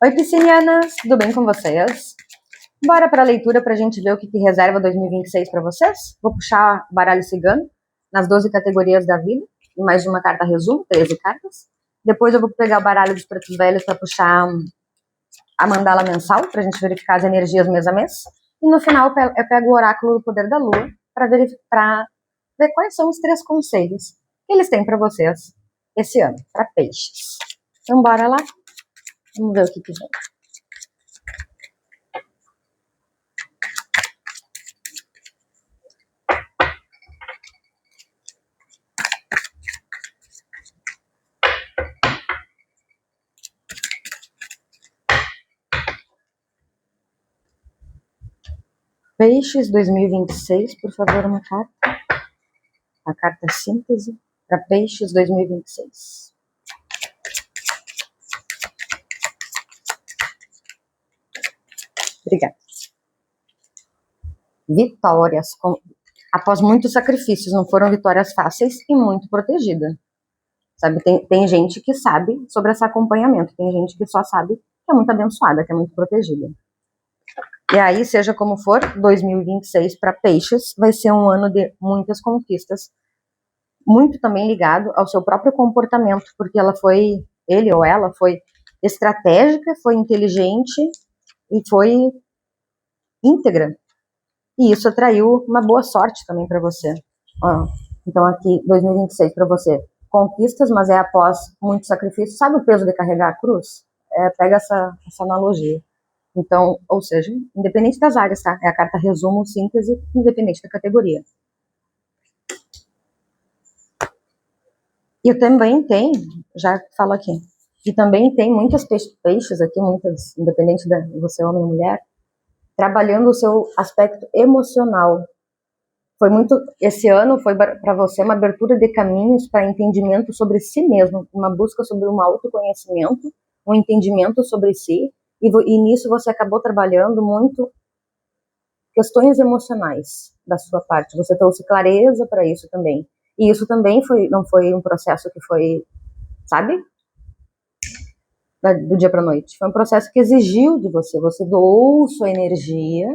Oi, piscinianas, tudo bem com vocês? Bora para a leitura para a gente ver o que reserva 2026 para vocês? Vou puxar o baralho cigano nas 12 categorias da vida, e mais de uma carta resumo, 13 cartas. Depois eu vou pegar o baralho dos pretos velhos para puxar a mandala mensal, para a gente verificar as energias mês a mês. E no final eu pego o oráculo do poder da lua para ver quais são os 3 conselhos que eles têm para vocês esse ano, para peixes. Então bora lá? Vamos ver o que vem. Peixes 2026, por favor, uma carta. A carta síntese para Peixes 2026. Obrigada. Vitórias. Após muitos sacrifícios, não foram vitórias fáceis e muito protegida. Sabe, tem gente que sabe sobre esse acompanhamento, tem gente que só sabe que é muito abençoada, que é muito protegida. E aí, seja como for, 2026 para Peixes vai ser um ano de muitas conquistas, muito também ligado ao seu próprio comportamento, porque ele ou ela foi estratégica, foi inteligente e foi íntegra. E isso atraiu uma boa sorte também para você. Então aqui, 2026 para você, conquistas, mas é após muito sacrifício. Sabe o peso de carregar a cruz? Pega essa analogia. Então, ou seja, independente das áreas, tá? É a carta resumo, síntese, independente da categoria. E também tem, já falo aqui, e também tem muitas peixes aqui, muitas, independente de você homem ou mulher, trabalhando o seu aspecto emocional. Esse ano foi para você uma abertura de caminhos para entendimento sobre si mesmo, uma busca sobre um autoconhecimento, um entendimento sobre si, e nisso você acabou trabalhando muito questões emocionais da sua parte. Você trouxe clareza para isso também. E isso também não foi um processo que foi, sabe, do dia para a noite. Foi um processo que exigiu de você. Você doou sua energia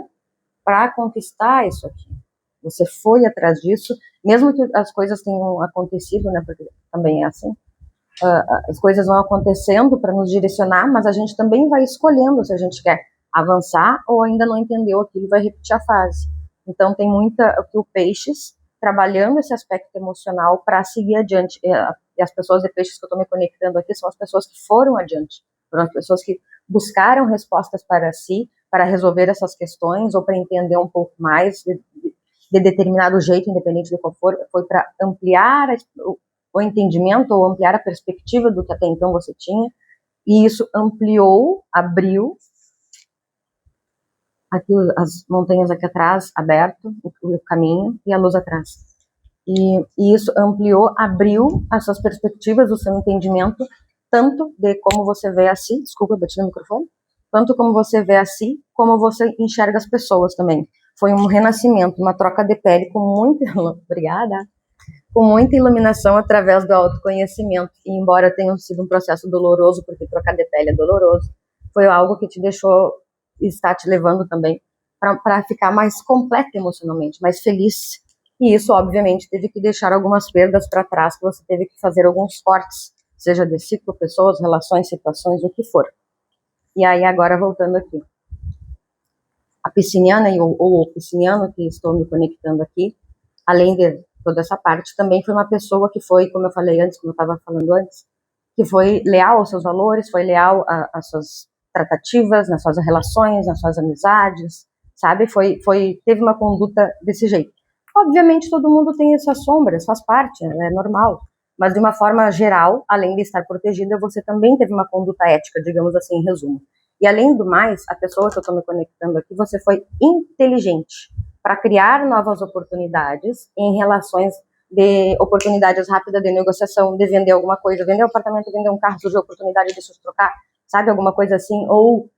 para conquistar isso aqui. Você foi atrás disso, mesmo que as coisas tenham acontecido, né? Porque também é assim. As coisas vão acontecendo para nos direcionar, mas a gente também vai escolhendo se a gente quer avançar ou ainda não entendeu aquilo e vai repetir a fase. Então tem o Peixes trabalhando esse aspecto emocional para seguir adiante. E as pessoas de Peixes que eu estou me conectando aqui são as pessoas que foram adiante, foram as pessoas que buscaram respostas para si, para resolver essas questões ou para entender um pouco mais de determinado jeito, independente de qual for, foi para ampliar o entendimento ou ampliar a perspectiva do que até então você tinha, e isso ampliou, abriu aqui as montanhas aqui atrás, aberto, o caminho e a luz atrás. E isso ampliou, abriu essas perspectivas, o seu entendimento, tanto de como você vê a si, desculpa, eu bati no microfone, tanto como você vê a si, como você enxerga as pessoas também. Foi um renascimento, uma troca de pele com muita, obrigada, com muita iluminação através do autoconhecimento. E embora tenha sido um processo doloroso, porque trocar de pele é doloroso, foi algo que te deixou, está te levando também para ficar mais completa emocionalmente, mais feliz. E isso, obviamente, teve que deixar algumas perdas para trás, que você teve que fazer alguns cortes, seja de ciclo, pessoas, relações, situações, o que for. E aí, agora, voltando aqui. A pisciniana ou o pisciniano que estou me conectando aqui, além de toda essa parte, também foi uma pessoa que foi, como eu falei antes, como eu estava falando antes, que foi leal aos seus valores, foi leal às suas tratativas, nas suas relações, nas suas amizades, sabe? Teve uma conduta desse jeito. Obviamente todo mundo tem essas sombras, faz parte, é normal, mas de uma forma geral, além de estar protegida, você também teve uma conduta ética, digamos assim, em resumo. E além do mais, a pessoa que eu estou me conectando aqui, você foi inteligente para criar novas oportunidades em relações de oportunidades rápidas de negociação, de vender alguma coisa, vender um apartamento, vender um carro, surgiu oportunidade de se trocar, sabe, alguma coisa assim, ou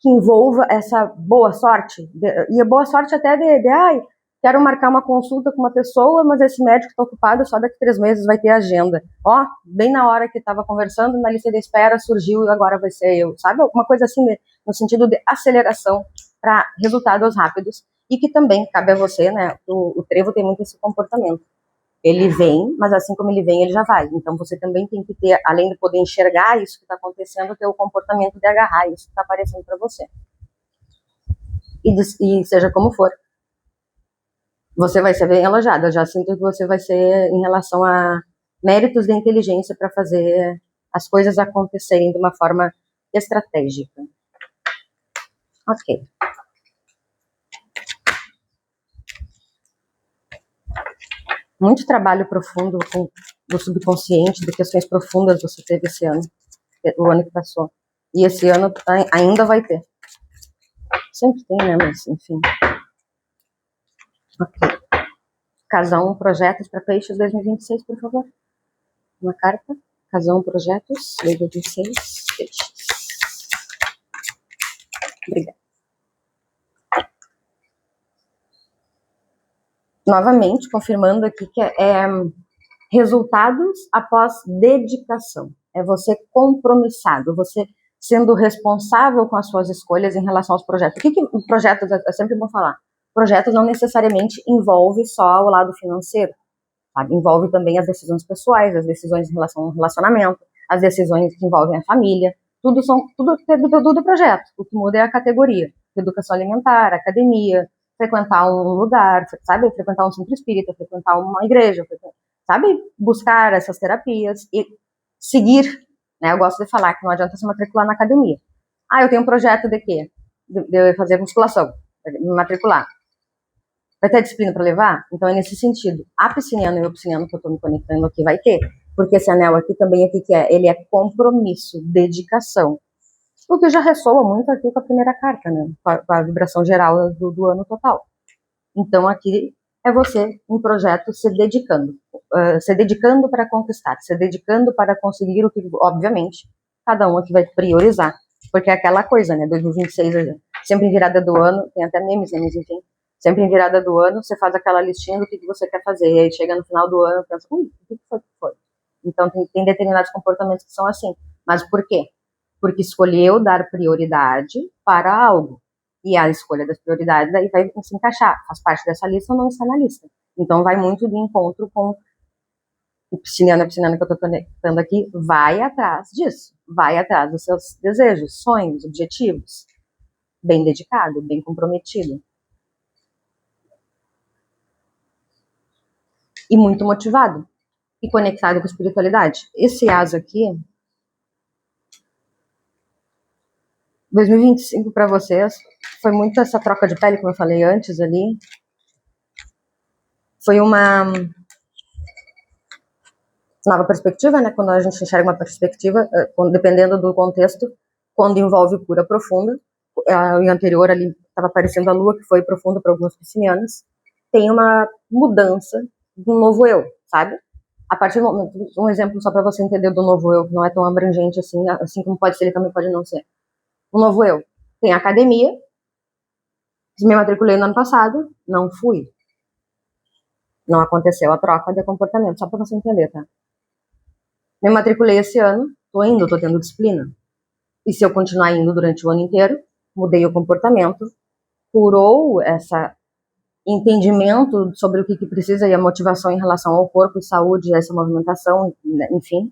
que envolva essa boa sorte, e a boa sorte até ai, quero marcar uma consulta com uma pessoa, mas esse médico está ocupado, só daqui 3 meses vai ter agenda. Ó, bem na hora que estava conversando, na lista de espera surgiu e agora vai ser eu, sabe? Alguma coisa assim, no sentido de aceleração para resultados rápidos. E que também cabe a você, né? O trevo tem muito esse comportamento. Ele vem, mas assim como ele vem, ele já vai. Então você também tem que ter, além de poder enxergar isso que está acontecendo, ter o comportamento de agarrar isso que está aparecendo para você. E seja como for, você vai ser bem elogiado. Eu já sinto que você vai ser em relação a méritos de inteligência para fazer as coisas acontecerem de uma forma estratégica. Ok. Muito trabalho profundo do subconsciente, de questões profundas você teve esse ano, o ano que passou. E esse ano ainda vai ter. Sempre tem, né? Mas, enfim. Ok. Casão Projetos para Peixes 2026, por favor. Uma carta. Casão Projetos 2026, Peixes. Obrigada. Novamente, confirmando aqui que é resultados após dedicação. É você compromissado, você sendo responsável com as suas escolhas em relação aos projetos. O que projetos, é sempre bom falar, projetos não necessariamente envolve só o lado financeiro, sabe? Envolve também as decisões pessoais, as decisões em relação ao relacionamento, as decisões que envolvem a família, tudo projeto. O que muda é a categoria, educação alimentar, academia, frequentar um lugar, sabe? Frequentar um centro espírita, frequentar uma igreja, sabe? Buscar essas terapias e seguir, né? Eu gosto de falar que não adianta se matricular na academia. Ah, eu tenho um projeto de quê? De fazer musculação, me matricular. Vai ter disciplina para levar? Então é nesse sentido. A pisciniana e o pisciniano que eu estou me conectando aqui vai ter, porque esse anel aqui também, o que é? Ele é compromisso, dedicação. O que já ressoa muito aqui com a primeira carta, né? Com a vibração geral do ano total. Então aqui é você, um projeto, se dedicando para conquistar, se dedicando para conseguir o que, obviamente, cada um aqui vai priorizar, porque é aquela coisa, né, 2026, sempre em virada do ano, tem até memes, enfim, sempre em virada do ano, você faz aquela listinha do que você quer fazer, e aí chega no final do ano, pensa, o que foi? Então tem determinados comportamentos que são assim, mas por quê? Porque escolheu dar prioridade para algo. E a escolha das prioridades aí vai se encaixar. Faz parte dessa lista ou não está na lista. Então vai muito de encontro com o pisciniano e a pisciniana que eu estou conectando aqui. Vai atrás disso. Vai atrás dos seus desejos, sonhos, objetivos. Bem dedicado, bem comprometido. E muito motivado. E conectado com a espiritualidade. Esse asa aqui, 2025 para vocês foi muito essa troca de pele, como eu falei antes ali. Foi uma nova perspectiva, né? Quando a gente enxerga uma perspectiva, dependendo do contexto, quando envolve cura profunda. O anterior ali estava aparecendo a lua, que foi profunda para alguns piscinianos. Tem uma mudança do novo eu, sabe? A partir do momento, um exemplo só para você entender do novo eu, que não é tão abrangente assim como pode ser, ele também pode não ser. O novo eu tem academia, me matriculei no ano passado, não fui. Não aconteceu a troca de comportamento, só para você entender, tá? Me matriculei esse ano, tô tendo disciplina. E se eu continuar indo durante o ano inteiro, mudei o comportamento, curou esse entendimento sobre o que precisa e a motivação em relação ao corpo, saúde, essa movimentação, enfim,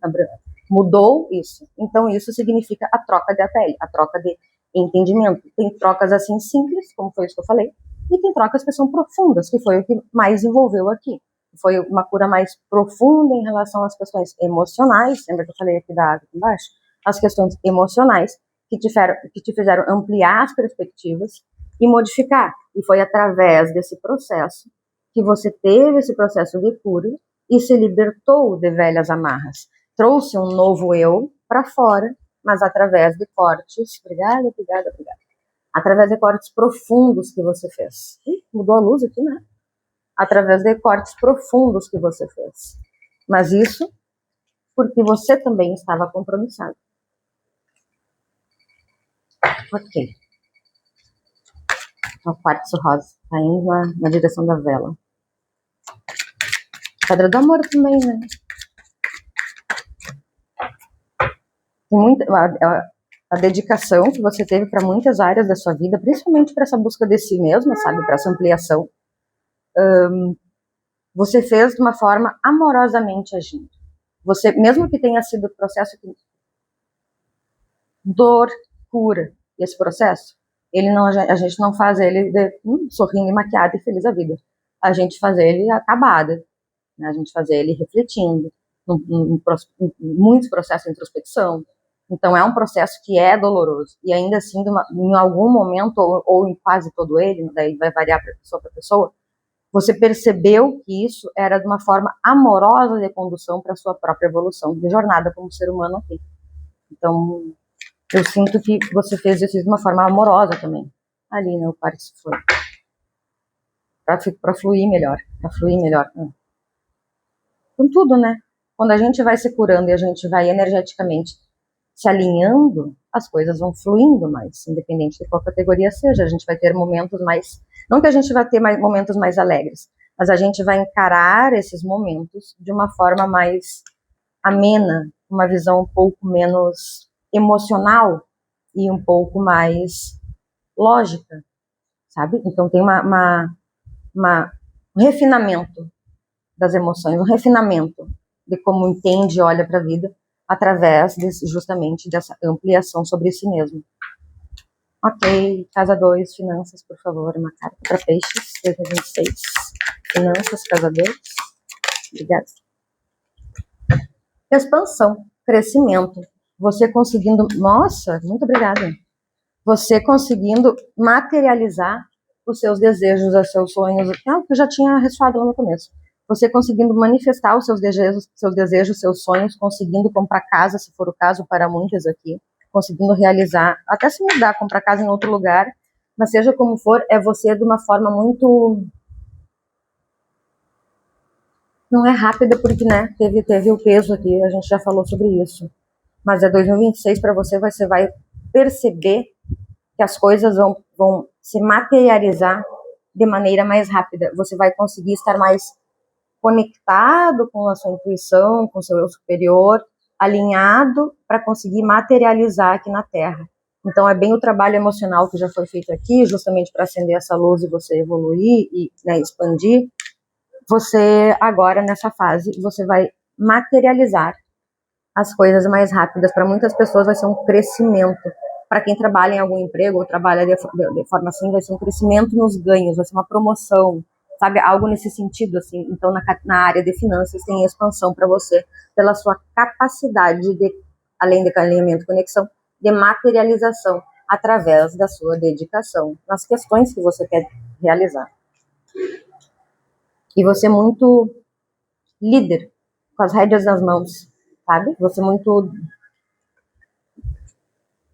mudou isso. Então isso significa a troca de pele, a troca de entendimento. Tem trocas assim simples, como foi isso que eu falei, e tem trocas que são profundas, que foi o que mais envolveu aqui. Foi uma cura mais profunda em relação às questões emocionais, lembra que eu falei aqui da água aqui embaixo? As questões emocionais que te fizeram ampliar as perspectivas e modificar. E foi através desse processo que você teve esse processo de cura e se libertou de velhas amarras. Trouxe um novo eu para fora, mas através de cortes. Obrigada. Através de cortes profundos que você fez. Mudou a luz aqui, né? Através de cortes profundos que você fez. Mas isso porque você também estava compromissado. Ok. O quartzo rosa. Tá indo na direção da vela. Pedra do amor também, né? Tem muita, a dedicação que você teve para muitas áreas da sua vida, principalmente para essa busca de si mesma, sabe? Para essa ampliação. Você fez de uma forma amorosamente agindo. Você, mesmo que tenha sido o processo que dor, cura, esse processo, a gente não faz ele sorrindo e maquiado e feliz a vida. A gente faz ele acabado, né? A gente faz ele refletindo, muitos processos de introspecção. Então é um processo que é doloroso, e ainda assim, em algum momento, ou em quase todo ele, daí vai variar de pessoa para pessoa, você percebeu que isso era de uma forma amorosa de condução para a sua própria evolução, de jornada como ser humano aqui. Então, eu sinto que você fez isso de uma forma amorosa também. Ali, né, o quartzo foi. Para fluir melhor. Com tudo, né? Quando a gente vai se curando e a gente vai energeticamente se alinhando, as coisas vão fluindo mais, independente de qual categoria seja. A gente vai ter momentos mais... Não que a gente vai ter momentos mais alegres, mas a gente vai encarar esses momentos de uma forma mais amena, uma visão um pouco menos emocional e um pouco mais lógica, sabe? Então tem um refinamento das emoções, um refinamento de como entende e olha para a vida através justamente dessa ampliação sobre si mesmo. Ok, casa 2, finanças, por favor, uma carta para peixes, 2026. Finanças, casa 2. Obrigada. Expansão, crescimento. Você conseguindo... Nossa, muito obrigada. Você conseguindo materializar os seus desejos, os seus sonhos, que eu já tinha ressoado lá no começo. Você conseguindo manifestar os seus desejos, seus sonhos, conseguindo comprar casa, se for o caso, para muitas aqui, conseguindo realizar, até se mudar, comprar casa em outro lugar, mas seja como for, é você de uma forma muito... Não é rápida porque, né, teve o peso aqui, a gente já falou sobre isso. Mas é 2026 para você vai perceber que as coisas vão se materializar de maneira mais rápida. Você vai conseguir estar mais conectado com a sua intuição, com o seu eu superior, alinhado para conseguir materializar aqui na Terra. Então é bem o trabalho emocional que já foi feito aqui, justamente para acender essa luz e você evoluir e, né, expandir. Você agora, nessa fase, você vai materializar as coisas mais rápidas. Para muitas pessoas vai ser um crescimento. Para quem trabalha em algum emprego ou trabalha de forma assim, vai ser um crescimento nos ganhos, vai ser uma promoção, sabe? Algo nesse sentido, assim. Então, na área de finanças, tem expansão para você, pela sua capacidade de, além de alinhamento e conexão, de materialização através da sua dedicação nas questões que você quer realizar. E você muito líder, com as rédeas nas mãos, sabe? Você muito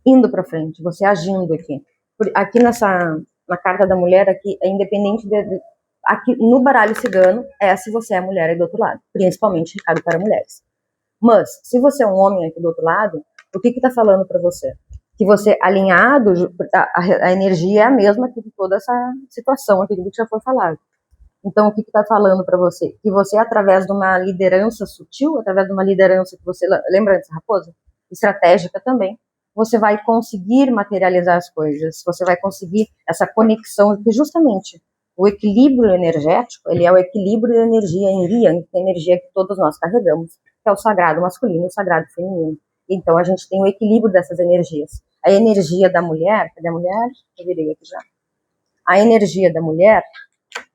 indo para frente, você agindo aqui. Aqui na carta da mulher, aqui é independente aqui no baralho cigano, se você é mulher aí do outro lado, principalmente recado para mulheres. Mas, se você é um homem aqui do outro lado, o que está falando para você? Que você alinhado, a energia é a mesma que de toda essa situação aqui que já foi falado. Então, o que está falando para você? Que você, através de uma liderança sutil, através de uma liderança que você, lembra dessa raposa? Estratégica também, você vai conseguir materializar as coisas, você vai conseguir essa conexão, porque justamente o equilíbrio energético, ele é o equilíbrio de energia em Yang, que é a energia que todos nós carregamos, que é o sagrado masculino e o sagrado feminino. Então, a gente tem o equilíbrio dessas energias. A energia da mulher, cadê a mulher? Eu virei aqui já. A energia da mulher,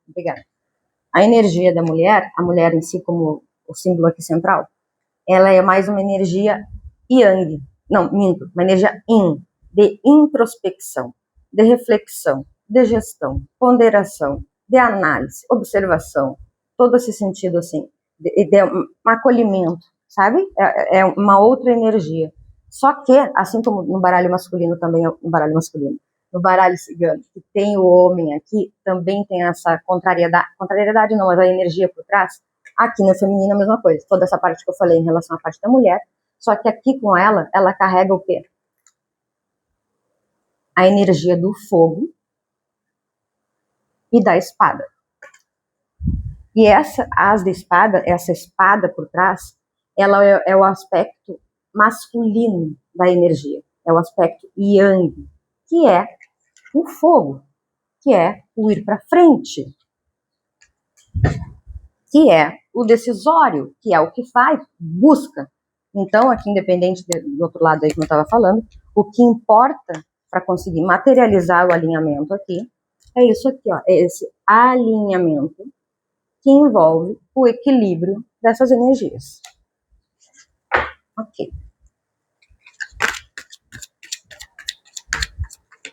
obrigada. A energia da mulher, a mulher em si como o símbolo aqui central, ela é mais uma energia Yang, não, minto, uma energia Yin, de introspecção, de reflexão, de gestão, ponderação, de análise, observação, todo esse sentido assim, de um acolhimento, sabe? É uma outra energia. Só que, assim como no baralho masculino também é um baralho masculino, no baralho cigano, que tem o homem aqui, também tem essa contrariedade não, mas a energia por trás. Aqui no feminino é a mesma coisa, toda essa parte que eu falei em relação à parte da mulher, só que aqui com ela carrega o quê? A energia do fogo, e da espada. E essa as de espada, essa espada por trás, ela é o aspecto masculino da energia. É o aspecto yang, que é o fogo, que é o ir para frente, que é o decisório, que é o que faz, busca. Então, aqui, independente do outro lado aí que eu estava falando, o que importa para conseguir materializar o alinhamento aqui é isso aqui, ó, é esse alinhamento que envolve o equilíbrio dessas energias. Ok.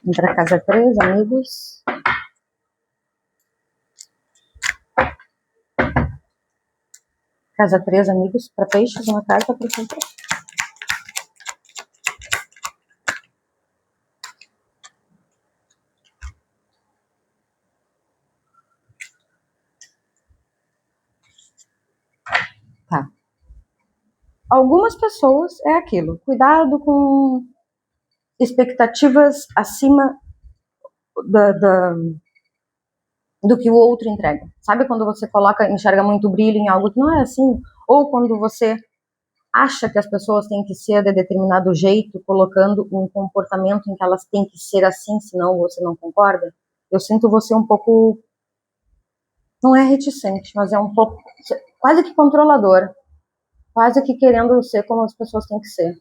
Vamos para casa 3, amigos. Casa 3, amigos, para peixes, uma carta para sempre. Tá. Algumas pessoas é aquilo, cuidado com expectativas acima do que o outro entrega. Sabe quando você enxerga muito brilho em algo que não é assim? Ou quando você acha que as pessoas têm que ser de determinado jeito, colocando um comportamento em que elas têm que ser assim, senão você não concorda? Eu sinto você um pouco, não é reticente, mas é um pouco, quase que controlador, quase que querendo ser como as pessoas têm que ser.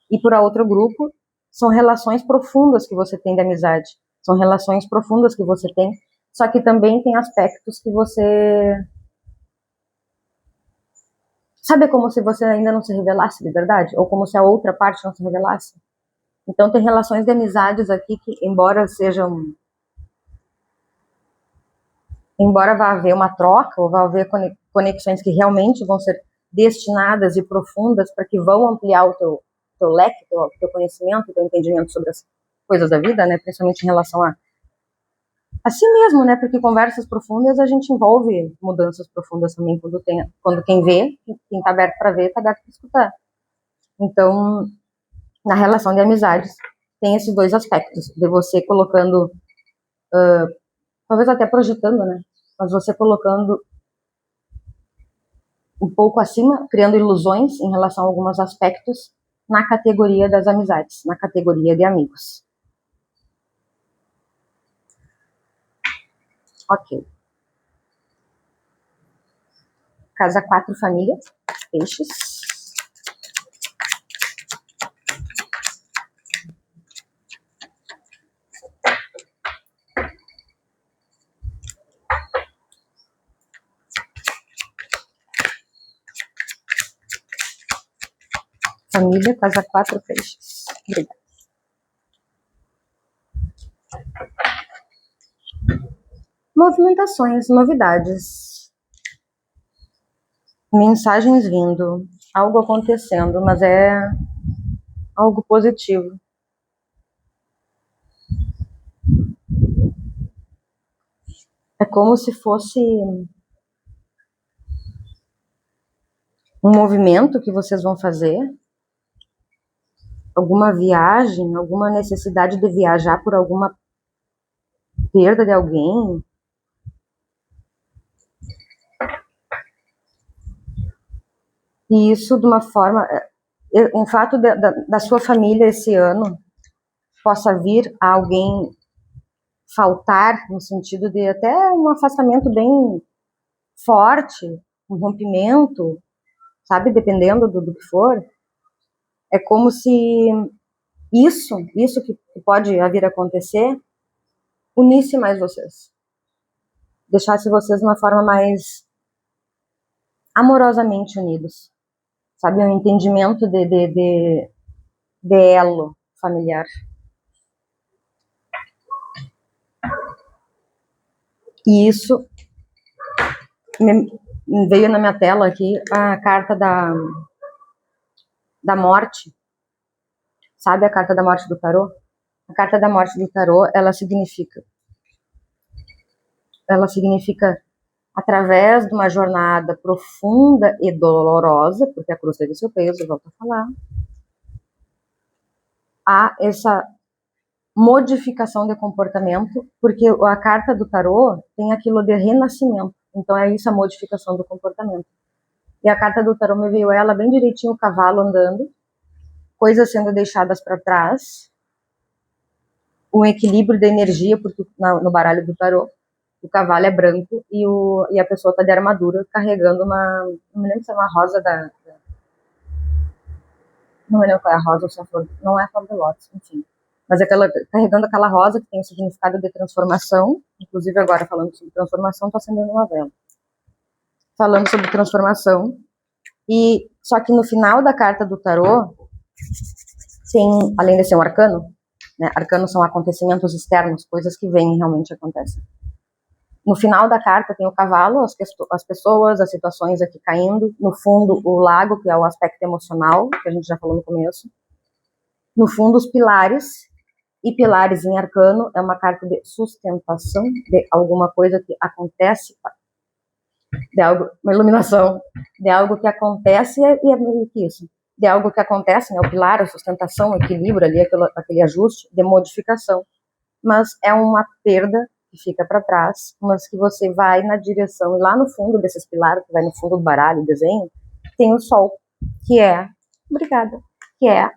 E por outro grupo, são relações profundas que você tem de amizade, são relações profundas que você tem, só que também tem aspectos que você... Sabe, como se você ainda não se revelasse de verdade? Ou como se a outra parte não se revelasse? Então tem relações de amizades aqui que, embora vá haver uma troca, ou vá haver conexões que realmente vão ser destinadas e profundas para que vão ampliar o teu leque, teu conhecimento, teu entendimento sobre as coisas da vida, né? Principalmente em relação a si mesmo, né? Porque conversas profundas a gente envolve mudanças profundas também quando quem vê, quem tá aberto para ver, tá aberto para escutar. Então, na relação de amizades, tem esses dois aspectos, de você colocando, talvez até projetando, né? Mas você colocando um pouco acima, criando ilusões em relação a alguns aspectos na categoria das amizades, na categoria de amigos. Ok. Casa 4, família, peixes. Família, casa 4, peixes. Obrigada. Movimentações, novidades. Mensagens vindo. Algo acontecendo, mas é algo positivo. É como se fosse um movimento que vocês vão fazer, alguma viagem, alguma necessidade de viajar por alguma perda de alguém. E isso de uma forma, um fato da sua família esse ano possa vir a alguém faltar, no sentido de até um afastamento bem forte, um rompimento, sabe, dependendo do que for, é como se isso que pode vir a acontecer, unisse mais vocês, deixasse vocês de uma forma mais amorosamente unidos, sabe, um entendimento de elo familiar. E isso veio na minha tela aqui a carta da morte. Sabe a carta da morte do tarô? A carta da morte do tarô, ela significa através de uma jornada profunda e dolorosa, porque a cruz teve seu peso, volto a falar, há essa modificação de comportamento, porque a carta do tarô tem aquilo de renascimento. Então é isso, a modificação do comportamento. E a carta do tarô me veio ela bem direitinho, o cavalo andando, coisas sendo deixadas para trás, um equilíbrio de energia, porque no baralho do tarô o cavalo é branco e a pessoa está de armadura carregando não me lembro se é uma rosa não me lembro qual é a rosa ou se é a flor, não é a flor de lótus, enfim. Mas carregando aquela rosa que tem o significado de transformação, inclusive agora falando sobre transformação, estou acendendo uma vela. Falando sobre transformação, e só que no final da carta do tarô, tem, além de ser um arcano, né, arcanos são acontecimentos externos, coisas que vêm e realmente acontecem. No final da carta tem o cavalo, as pessoas, as situações aqui caindo, no fundo o lago, que é o aspecto emocional, que a gente já falou no começo, no fundo os pilares, e pilares em arcano é uma carta de sustentação, de alguma coisa que acontece, de algo, uma iluminação, de algo que acontece, e é meio que isso, de algo que acontece, né, o pilar, a sustentação, o equilíbrio ali, aquele ajuste de modificação, mas é uma perda que fica para trás, mas que você vai na direção, e lá no fundo desses pilares, que vai no fundo do baralho, do desenho, tem o sol, que é, obrigada, que é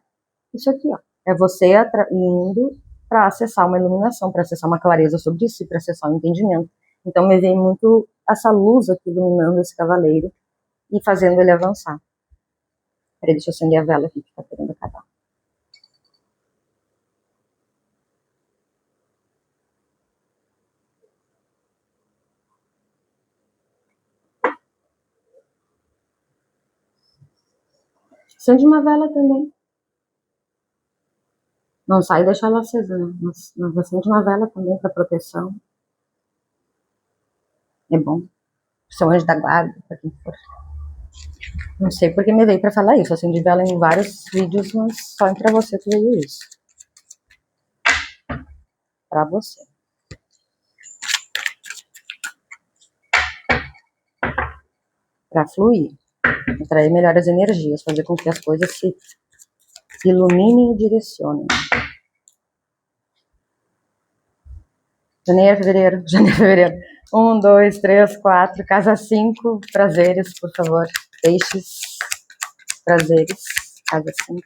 isso aqui, ó, é você indo para acessar uma iluminação, para acessar uma clareza sobre si, para acessar um entendimento. Então me vem muito essa luz aqui iluminando esse cavaleiro e fazendo ele avançar. Peraí, deixa eu acender a vela aqui que tá querendo acabar. Acende uma vela também. Não sai e deixa ela acesa, né? Mas acende uma vela também para proteção. É bom. Seu anjo da guarda, para quem for. Não sei porque me veio para falar isso. Acendi vela em vários vídeos, mas só para você que veio isso. Para você. Para fluir. Atrair melhores energias. Fazer com que as coisas se iluminem e direcionem. Janeiro, fevereiro. 1, 2, 3, 4. Casa 5. Prazeres, por favor. Peixes. Prazeres. Casa 5.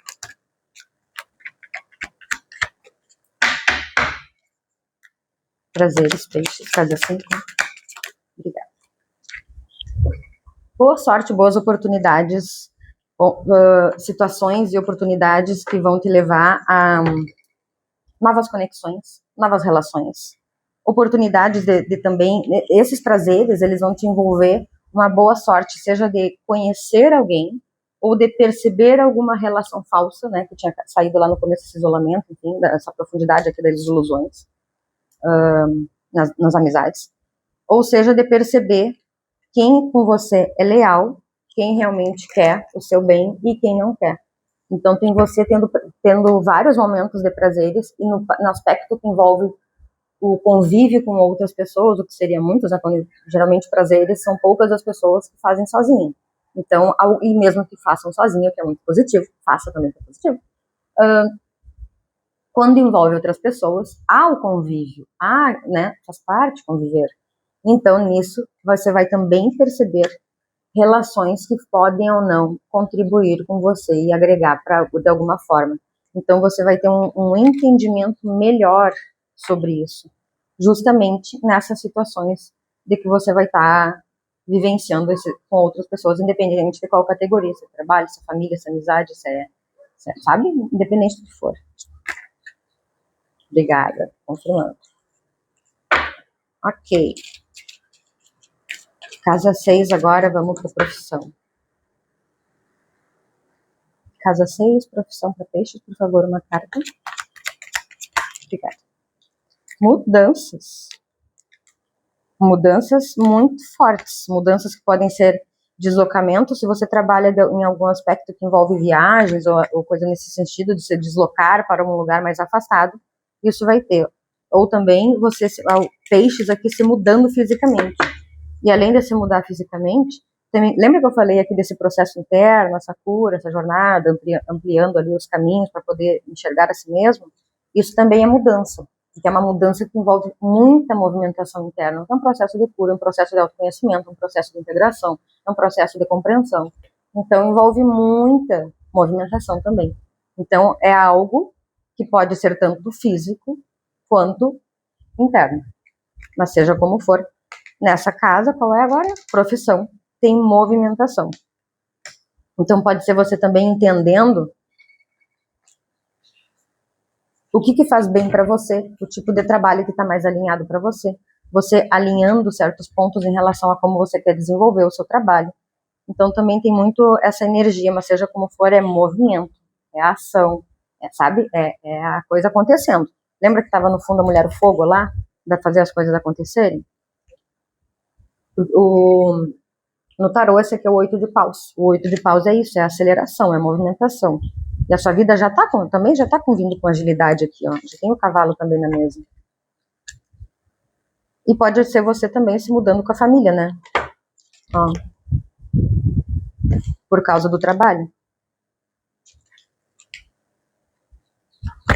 Prazeres, peixes. Casa 5. Obrigada. Boa sorte, boas oportunidades, situações e oportunidades que vão te levar a novas conexões, novas relações. Oportunidades de também, esses prazeres, eles vão te envolver uma boa sorte, seja de conhecer alguém ou de perceber alguma relação falsa, né, que tinha saído lá no começo desse isolamento, enfim, dessa profundidade aqui das ilusões nas amizades, ou seja, de perceber quem com você é leal, quem realmente quer o seu bem e quem não quer. Então tem você tendo vários momentos de prazeres e no aspecto que envolve o convívio com outras pessoas, o que seria muitos, né, quando geralmente prazeres são poucas as pessoas que fazem sozinho. Então, e mesmo que façam sozinho, que é muito positivo, faça também, que é positivo. Quando envolve outras pessoas, há o convívio, né, faz parte conviver. Então, nisso, você vai também perceber relações que podem ou não contribuir com você e agregar de alguma forma. Então, você vai ter um entendimento melhor sobre isso, justamente nessas situações de que você vai estar vivenciando com outras pessoas, independente de qual categoria, se é trabalho, se é família, se é amizade, se é, sabe? Independente do que for. Obrigada, confirmando. Ok. Casa 6 agora, vamos para a profissão. Casa 6, profissão para peixes, por favor, uma carta. Obrigada. Mudanças. Mudanças muito fortes. Mudanças que podem ser deslocamento, se você trabalha em algum aspecto que envolve viagens ou coisa nesse sentido, de se deslocar para um lugar mais afastado, isso vai ter. Ou também peixes aqui se mudando fisicamente. E além de se mudar fisicamente, também, lembra que eu falei aqui desse processo interno, essa cura, essa jornada, ampliando ali os caminhos para poder enxergar a si mesmo? Isso também é mudança, que é uma mudança que envolve muita movimentação interna. É um processo de cura, um processo de autoconhecimento, um processo de integração, é um processo de compreensão. Então, envolve muita movimentação também. Então, é algo que pode ser tanto físico quanto interno. Mas seja como for, nessa casa, qual é agora? Profissão. Tem movimentação. Então, pode ser você também entendendo o que faz bem para você, o tipo de trabalho que está mais alinhado para você. Você alinhando certos pontos em relação a como você quer desenvolver o seu trabalho. Então, também tem muito essa energia, mas seja como for, é movimento, é ação, sabe? É a coisa acontecendo. Lembra que estava no fundo a mulher fogo lá, de fazer as coisas acontecerem? No tarô, esse aqui é o 8 de paus. O 8 de paus é isso, é aceleração, é movimentação. E a sua vida também já está vindo com agilidade aqui, ó. Já tem o cavalo também na mesa. E pode ser você também se mudando com a família, né? Ó. Por causa do trabalho.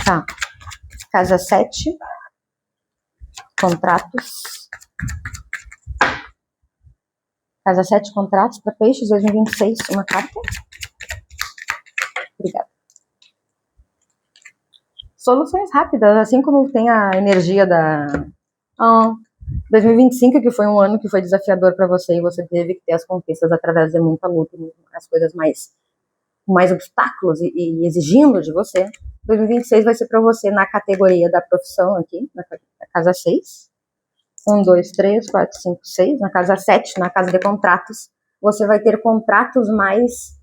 Tá. Casa 7. Contratos. Casa 7, contratos para peixes 2026. Uma carta. Obrigada. Soluções rápidas, assim como tem a energia da 2025, que foi um ano que foi desafiador para você e você teve que ter as conquistas através de muita luta, as coisas mais obstáculos e exigindo de você. 2026 vai ser para você na categoria da profissão aqui, na casa 6. 1, 2, 3, 4, 5, 6. Na casa 7, na casa de contratos, você vai ter contratos mais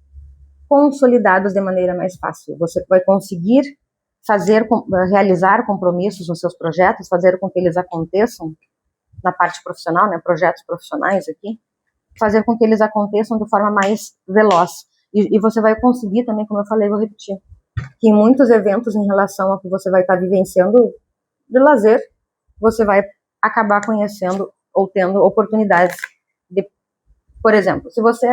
consolidados de maneira mais fácil. Você vai conseguir realizar compromissos nos seus projetos, fazer com que eles aconteçam na parte profissional, né, projetos profissionais aqui, fazer com que eles aconteçam de forma mais veloz. E você vai conseguir também, como eu falei, vou repetir, que em muitos eventos em relação ao que você vai estar vivenciando de lazer, você vai acabar conhecendo ou tendo oportunidades de, por exemplo, se você,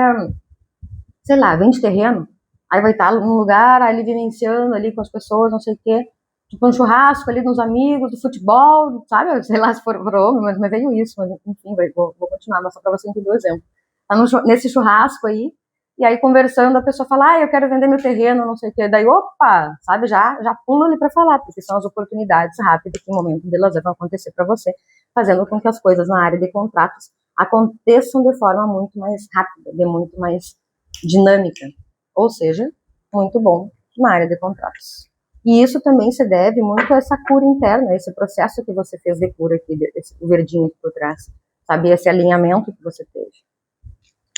sei lá, vende terreno, aí vai estar num lugar ali vivenciando ali com as pessoas, não sei o quê, tipo um churrasco ali com os amigos, do futebol, sabe? Sei lá se for homem, mas veio isso, mas enfim, vou continuar, mas só para você entender o exemplo. Tá nesse churrasco aí, e aí conversando, a pessoa fala, eu quero vender meu terreno, não sei o quê, daí, opa, sabe, já pula ali para falar, porque são as oportunidades rápidas que em momento de lazer vão acontecer para você, fazendo com que as coisas na área de contratos aconteçam de forma muito mais rápida, de muito mais dinâmica, ou seja, muito bom na área de contratos. E isso também se deve muito a essa cura interna, esse processo que você fez de cura aqui, esse verdinho aqui por trás, sabe, esse alinhamento que você teve.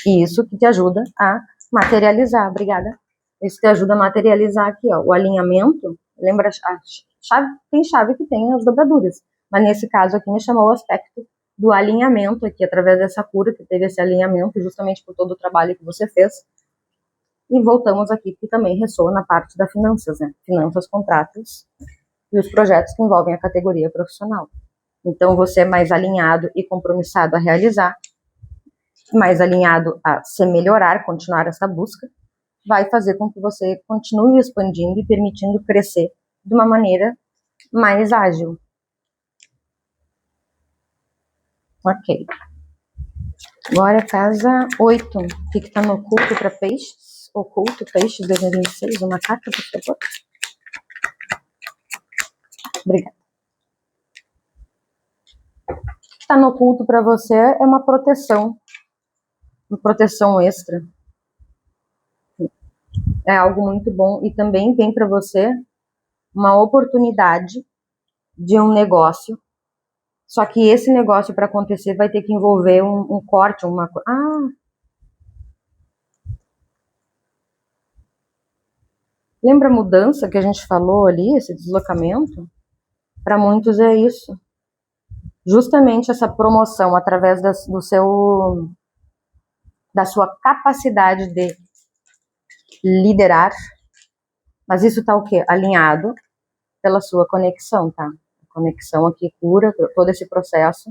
E isso que te ajuda a materializar, obrigada. Isso te ajuda a materializar aqui, ó, o alinhamento, lembra, tem chave que tem as dobraduras, mas nesse caso aqui me chamou o aspecto do alinhamento aqui, através dessa cura que teve esse alinhamento, justamente por todo o trabalho que você fez. E voltamos aqui, que também ressoa na parte das finanças, né? Finanças, contratos e os projetos que envolvem a categoria profissional. Então, você é mais alinhado e compromissado a realizar, mais alinhado a se melhorar, continuar essa busca, vai fazer com que você continue expandindo e permitindo crescer de uma maneira mais ágil. Ok. Agora, casa 8. O que está no oculto para peixes? Oculto, peixes 2026, uma carta, por favor. Obrigada. O que está no oculto para você é uma proteção extra. É algo muito bom e também tem para você uma oportunidade de um negócio, só que esse negócio para acontecer vai ter que envolver um corte, lembra a mudança que a gente falou ali, esse deslocamento? Para muitos é isso. Justamente essa promoção através da sua capacidade de liderar, mas isso está o quê? Alinhado pela sua conexão, tá? A conexão aqui cura todo esse processo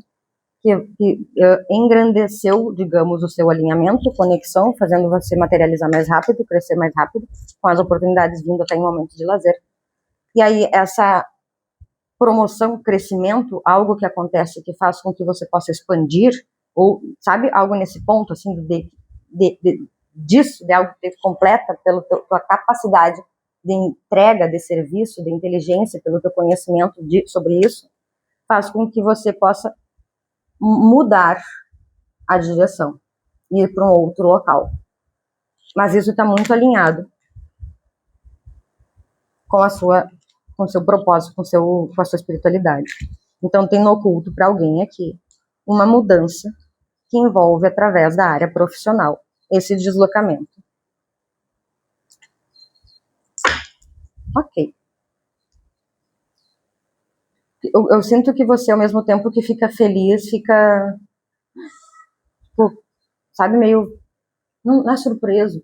que engrandeceu, digamos, o seu alinhamento, conexão, fazendo você materializar mais rápido, crescer mais rápido, com as oportunidades vindo até em momentos de lazer. E aí, essa promoção, crescimento, algo que acontece que faz com que você possa expandir, ou, sabe, algo nesse ponto, assim, disso, de algo que completa pela tua capacidade de entrega de serviço, de inteligência, pelo teu conhecimento sobre isso, faz com que você possa mudar a direção e ir para um outro local. Mas isso está muito alinhado com o seu propósito, com a sua espiritualidade. Então tem no oculto para alguém aqui uma mudança que envolve através da área profissional esse deslocamento. Ok. Eu sinto que você, ao mesmo tempo que fica feliz, fica, tipo, sabe, meio, não é surpreso.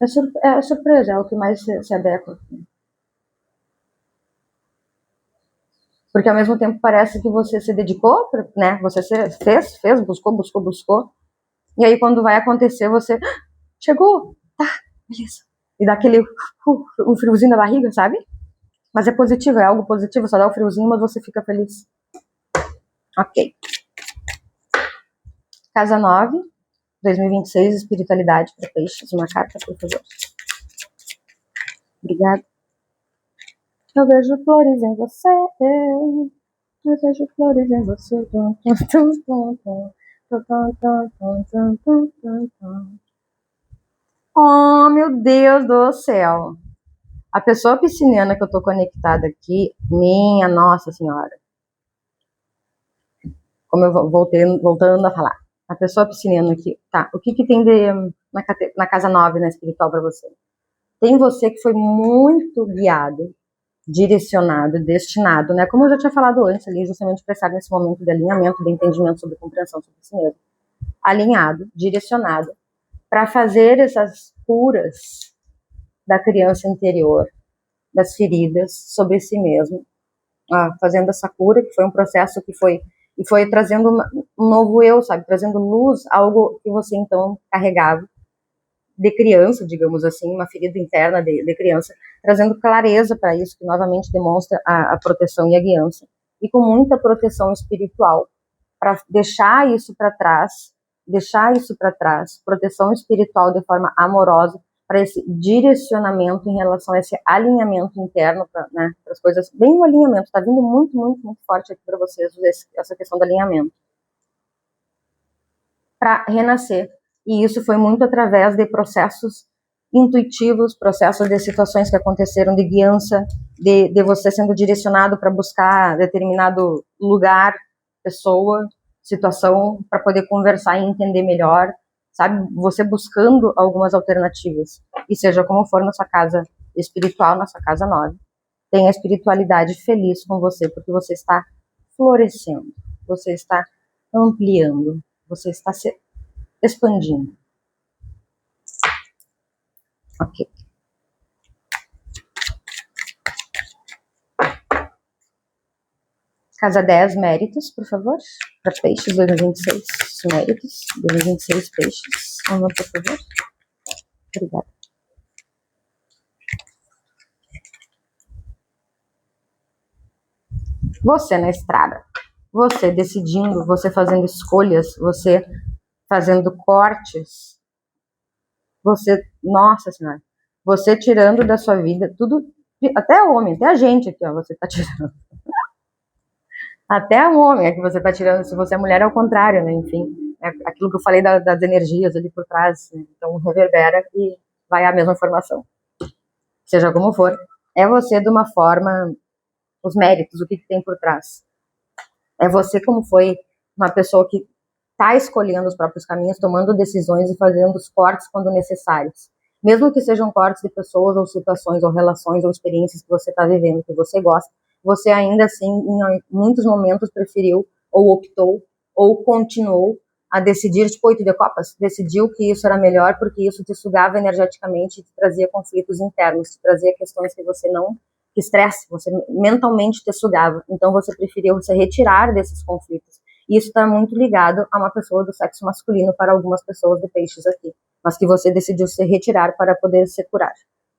É surpresa, é o que mais se adequa. Porque ao mesmo tempo parece que você se dedicou, né? Você fez, buscou. E aí quando vai acontecer, você chegou, tá, beleza. E dá aquele um friozinho na barriga, sabe? Mas é positivo, é algo positivo, só dá o friozinho, mas você fica feliz. Ok. Casa 9, 2026, espiritualidade para peixes. Uma carta, por favor. Obrigada. Eu vejo flores em você. Eu vejo flores em você. Oh, meu Deus do céu. A pessoa pisciniana que eu tô conectada aqui, minha Nossa Senhora. Como eu voltando a falar. A pessoa pisciniana aqui, tá, o que tem na casa 9, na espiritual para você? Tem você que foi muito guiado, direcionado, destinado, né? Como eu já tinha falado antes ali, justamente para estar nesse momento de alinhamento, de entendimento sobre compreensão sobre si mesmo. Alinhado, direcionado, para fazer essas curas da criança interior, das feridas sobre si mesmo, fazendo essa cura, que foi um processo que foi trazendo um novo eu, sabe, trazendo luz, algo que você então carregava de criança, digamos assim, uma ferida interna de criança, trazendo clareza para isso, que novamente demonstra a proteção e a guiança, e com muita proteção espiritual, para deixar isso para trás, proteção espiritual de forma amorosa, para esse direcionamento em relação a esse alinhamento interno, né, para as coisas, bem o alinhamento, está vindo muito, muito, muito forte aqui para vocês, essa questão do alinhamento, para renascer, e isso foi muito através de processos intuitivos, processos de situações que aconteceram, de guiança, de você sendo direcionado para buscar determinado lugar, pessoa, situação, para poder conversar e entender melhor, sabe, você buscando algumas alternativas, e seja como for na sua casa espiritual, na sua casa 9, tenha a espiritualidade feliz com você, porque você está florescendo, você está ampliando, você está se expandindo. Ok. Casa 10, méritos, por favor, para peixes, 2026, méritos, 2026, peixes, uma, por favor. Obrigada. Você na estrada, você decidindo, você fazendo escolhas, você fazendo cortes, você, nossa senhora, você tirando da sua vida tudo, até homem, até a gente aqui, ó, você tá tirando. Até o homem é que você tá tirando, se você é mulher é o contrário, né, enfim, é aquilo que eu falei das energias ali por trás, né? Então reverbera e vai a mesma informação. Seja como for, é você de uma forma, os méritos, o que tem por trás. É você como foi uma pessoa que está escolhendo os próprios caminhos, tomando decisões e fazendo os cortes quando necessários. Mesmo que sejam cortes de pessoas ou situações ou relações ou experiências que você está vivendo, que você gosta, você ainda assim, em muitos momentos, preferiu ou optou ou continuou a decidir, tipo 8 de copas, decidiu que isso era melhor porque isso te sugava energeticamente, te trazia conflitos internos, te trazia questões que você não, que estresse, você mentalmente te sugava, então você preferiu se retirar desses conflitos. E isso está muito ligado a uma pessoa do sexo masculino para algumas pessoas de peixes aqui, mas que você decidiu se retirar para poder se curar.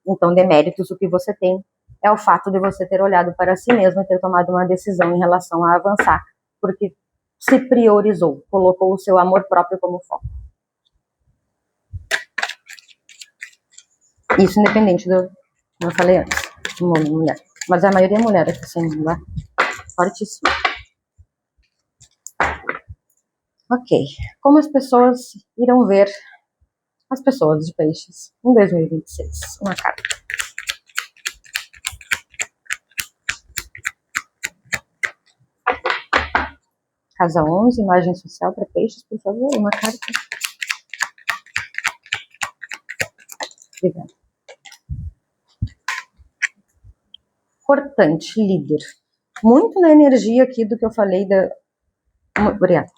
Então, deméritos, o que você tem é o fato de você ter olhado para si mesmo e ter tomado uma decisão em relação a avançar, porque se priorizou, colocou o seu amor próprio como foco. Isso independente do, como eu falei antes, mulher. Mas a maioria é mulher aqui, sim, né? Fortíssimo. Ok. Como as pessoas irão ver as pessoas de peixes em 2026? Uma carta. Casa 11, imagem social para peixes, por favor, uma carta. Obrigada. Importante, líder. Muito na energia aqui do que eu falei da... Obrigada.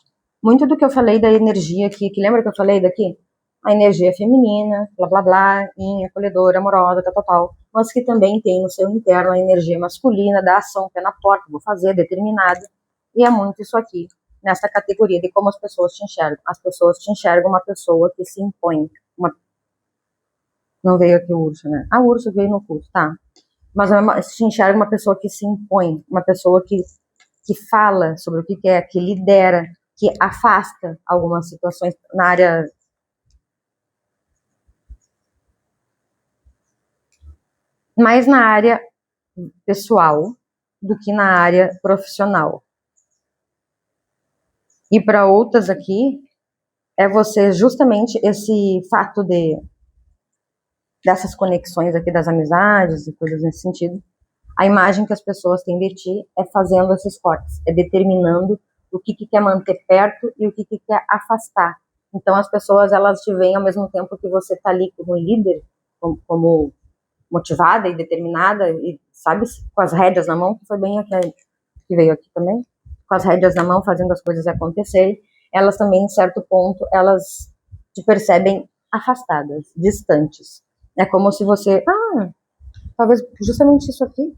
Muito do que eu falei da energia aqui, que lembra que eu falei daqui? A energia feminina, blá blá blá, acolhedora, amorosa, tal, mas que também tem no seu interno a energia masculina, da ação, pé na porta, vou fazer, determinada, e é muito isso aqui, nessa categoria de como as pessoas te enxergam. As pessoas te enxergam uma pessoa que se impõe, não veio aqui o urso, né? O urso veio no curso, tá, mas te enxerga uma pessoa que se impõe, uma pessoa que fala sobre o que quer, que lidera, que afasta algumas situações na área mais na área pessoal do que na área profissional. E para outras aqui, é você justamente esse fato dessas conexões aqui das amizades e coisas nesse sentido, a imagem que as pessoas têm de ti é fazendo esses cortes, é determinando o que quer manter perto e o que quer afastar. Então as pessoas, elas te veem ao mesmo tempo que você está ali como líder, como motivada e determinada, e sabe, com as rédeas na mão, que foi bem aqui que veio aqui também, com as rédeas na mão, fazendo as coisas acontecerem, elas também, em certo ponto, elas te percebem afastadas, distantes. É como se você, talvez justamente isso aqui.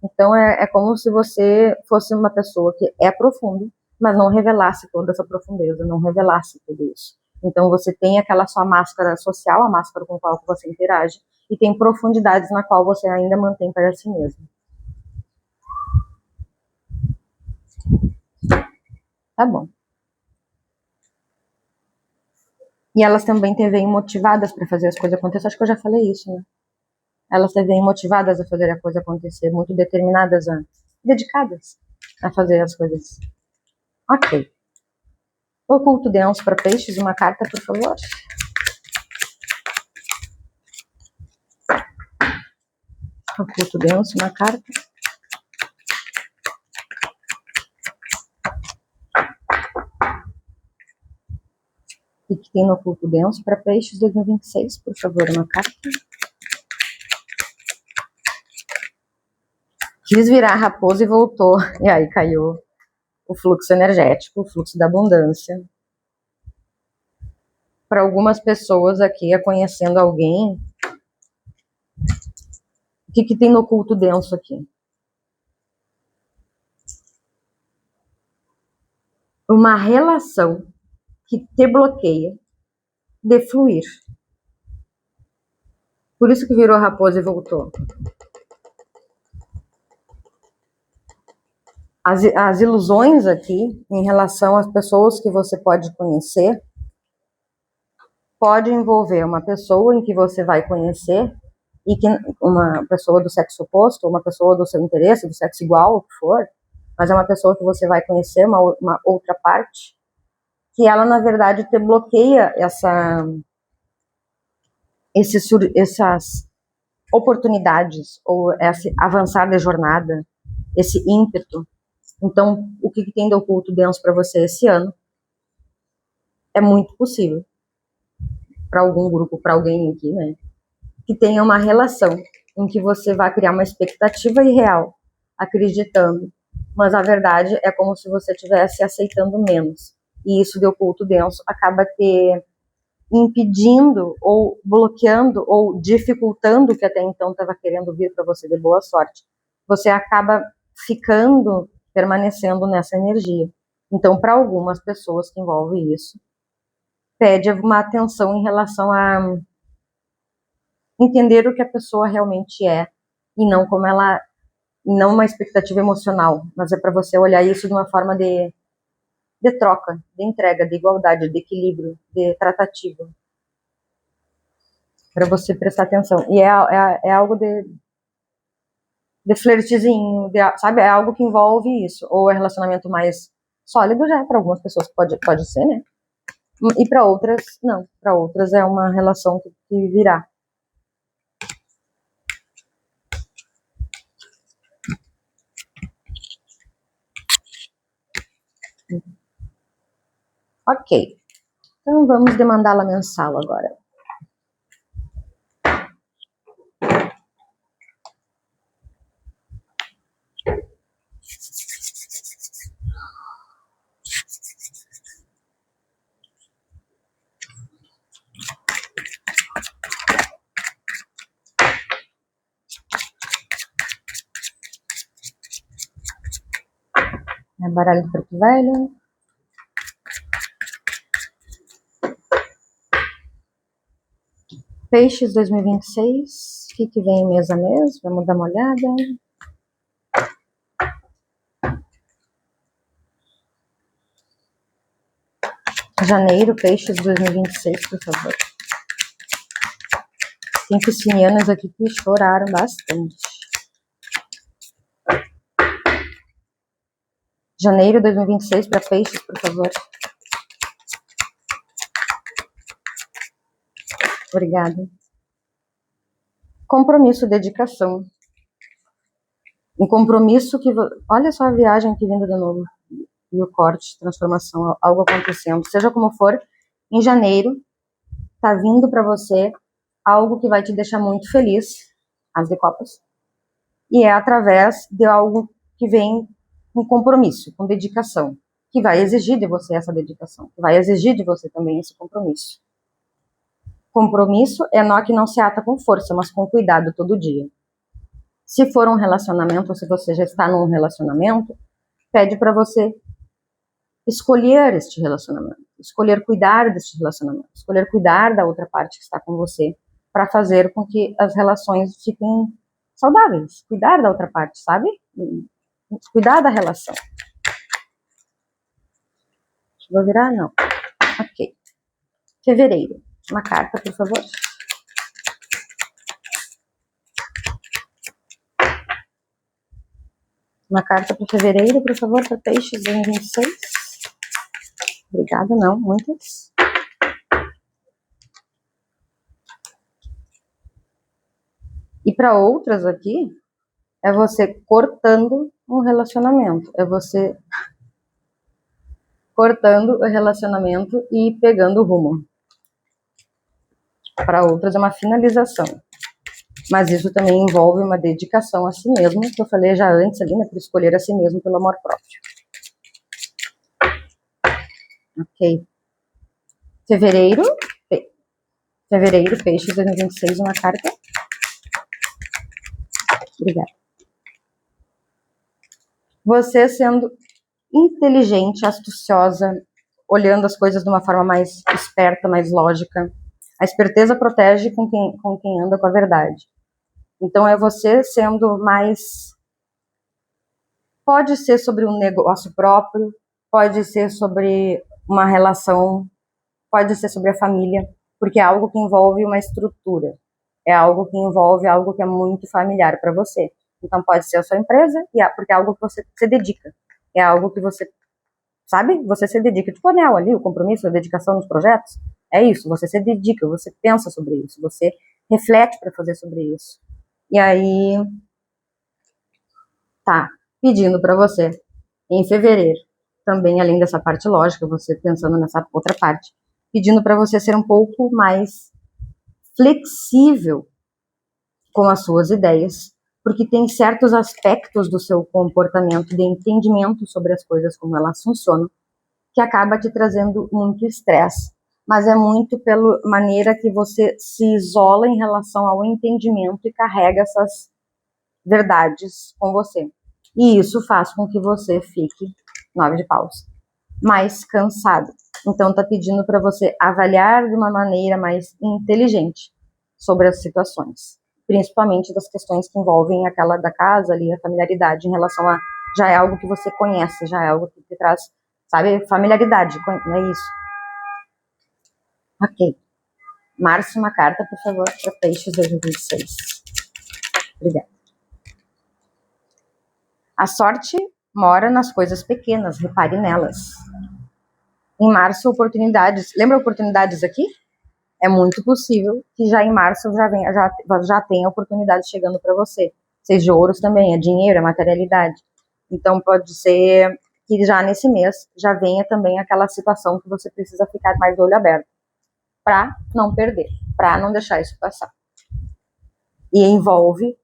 Então é como se você fosse uma pessoa que é profunda, mas não revelasse toda essa profundeza, não revelasse tudo isso. Então você tem aquela sua máscara social, a máscara com a qual você interage, e tem profundidades na qual você ainda mantém para si mesmo. Tá bom. E elas também te veem motivadas para fazer as coisas acontecer. Acho que eu já falei isso, né? Elas te veem motivadas a fazer a coisa acontecer, muito determinadas, dedicadas a fazer as coisas. Ok. Oculto denso para peixes, uma carta, por favor. Oculto denso, uma carta. O que tem no oculto denso para peixes 2026, por favor, uma carta. Quis virar raposa e voltou. E aí caiu o fluxo energético, o fluxo da abundância. Para algumas pessoas aqui, é conhecendo alguém. O que tem no oculto denso aqui? Uma relação que te bloqueia de fluir. Por isso que virou raposa e voltou. As ilusões aqui, em relação às pessoas que você pode conhecer, pode envolver uma pessoa em que você vai conhecer, e que uma pessoa do sexo oposto, uma pessoa do seu interesse, do sexo igual, o que for, mas é uma pessoa que você vai conhecer, uma outra parte, que ela, na verdade, te bloqueia essas oportunidades, ou esse avançar da jornada, esse ímpeto. Então, o que tem de oculto denso para você esse ano? É muito possível, para algum grupo, para alguém aqui, né, que tenha uma relação em que você vai criar uma expectativa irreal, acreditando, mas a verdade é como se você estivesse aceitando menos. E isso de oculto denso acaba te impedindo, ou bloqueando, ou dificultando o que até então estava querendo vir para você de boa sorte. Você acaba permanecendo nessa energia. Então, para algumas pessoas que envolve isso, pede uma atenção em relação a entender o que a pessoa realmente é, e não como ela, não uma expectativa emocional, mas é para você olhar isso de uma forma de troca, de entrega, de igualdade, de equilíbrio, de tratativa, para você prestar atenção. E é algo de flertezinho, sabe? É algo que envolve isso. Ou é relacionamento mais sólido, já para algumas pessoas pode ser, né? E para outras, não. Para outras é uma relação que virá. Ok. Então vamos de mandala mensal agora. É baralho do preto velho. Peixes 2026. O que vem mês a mês? Vamos dar uma olhada. Janeiro, Peixes 2026, por favor. Tem piscinianas aqui que choraram bastante. Janeiro 2026 para Peixes, por favor. Obrigada. Compromisso, dedicação. Um compromisso que... Olha só a viagem aqui vindo de novo. E o corte, transformação, algo acontecendo. Seja como for, em janeiro, tá vindo para você algo que vai te deixar muito feliz. As de copas. E é através de algo que vem com compromisso, com dedicação. Que vai exigir de você essa dedicação. Que vai exigir de você também esse compromisso. Compromisso é nó que não se ata com força, mas com cuidado todo dia. Se for um relacionamento, ou se você já está num relacionamento, pede para você escolher este relacionamento, escolher cuidar deste relacionamento, escolher cuidar da outra parte que está com você, para fazer com que as relações fiquem saudáveis. Cuidar da outra parte, sabe? Cuidar da relação. Deixa eu virar? Não. Ok. Fevereiro. Uma carta, por favor. Uma carta para fevereiro, por favor, para Peixes 2026. Obrigada, não, muitas. E para outras aqui, é você cortando um relacionamento. É você cortando o relacionamento e pegando o rumo. Para outras é uma finalização. Mas isso também envolve uma dedicação a si mesmo, que eu falei já antes ali, né, por escolher a si mesmo pelo amor próprio. Ok. Fevereiro, Peixes 2026, uma carta. Obrigada. Você sendo inteligente, astuciosa, olhando as coisas de uma forma mais esperta, mais lógica. A esperteza protege com quem anda com a verdade. Então é você sendo mais... Pode ser sobre um negócio próprio, pode ser sobre uma relação, pode ser sobre a família, porque é algo que envolve uma estrutura. É algo que envolve algo que é muito familiar para você. Então pode ser a sua empresa, porque é algo que você se dedica. É algo que você, sabe? Você se dedica. Tipo o anel ali, o compromisso, a dedicação nos projetos. É isso, você se dedica, você pensa sobre isso, você reflete para fazer sobre isso. E aí, tá, pedindo para você, em fevereiro, também além dessa parte lógica, você pensando nessa outra parte, pedindo para você ser um pouco mais flexível com as suas ideias, porque tem certos aspectos do seu comportamento, de entendimento sobre as coisas, como elas funcionam, que acaba te trazendo muito estresse. Mas é muito pela maneira que você se isola em relação ao entendimento e carrega essas verdades com você. E isso faz com que você fique, 9 de paus, mais cansado. Então tá pedindo para você avaliar de uma maneira mais inteligente sobre as situações. principalmente das questões que envolvem aquela da casa ali, a familiaridade em relação a, já é algo que você conhece, já é algo que te traz, sabe, familiaridade, não é isso. Ok. Márcio, uma carta, por favor, para Peixes 2026. Obrigada. A sorte mora nas coisas pequenas, repare nelas. Em março, oportunidades. Lembra oportunidades aqui? É muito possível que já em março já tenha oportunidades chegando para você. Seja ouros também, é dinheiro, é materialidade. Então pode ser que já nesse mês já venha também aquela situação que você precisa ficar mais de olho aberto para não perder, para não deixar isso passar. E envolve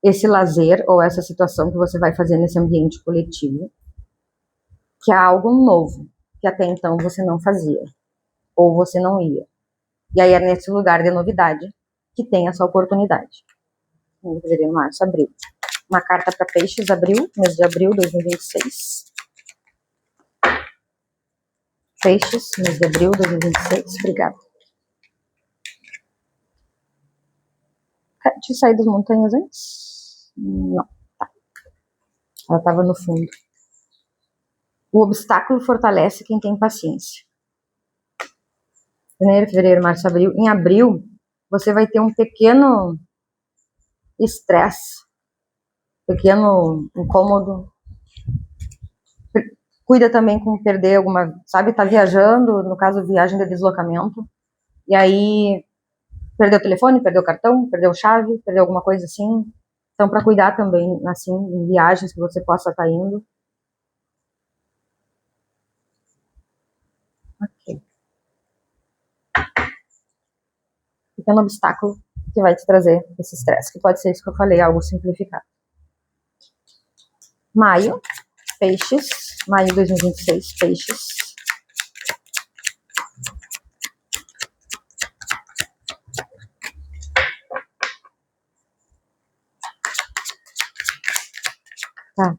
esse lazer ou essa situação que você vai fazer nesse ambiente coletivo, que é algo novo, que até então você não fazia, ou você não ia. E aí é nesse lugar de novidade que tem essa oportunidade. Fevereiro, março, abril. Uma carta para Peixes, abril, mês de abril de 2026. Peixes, mês de abril de 2026. Obrigada. Tinha saído das montanhas antes? Não. Tá. Ela estava no fundo. O obstáculo fortalece quem tem paciência. Janeiro, fevereiro, março, abril. Em abril, você vai ter um pequeno estresse, pequeno incômodo. Cuida também com perder alguma, sabe, tá viajando, no caso, viagem de deslocamento, e aí perdeu o telefone, perdeu o cartão, perdeu a chave, perdeu alguma coisa assim. Então, para cuidar também, assim, em viagens que você possa estar indo. Ok. Pequeno obstáculo que vai te trazer esse estresse, que pode ser isso que eu falei, algo simplificado. Maio, Peixes, maio de 2026, Peixes. Tá.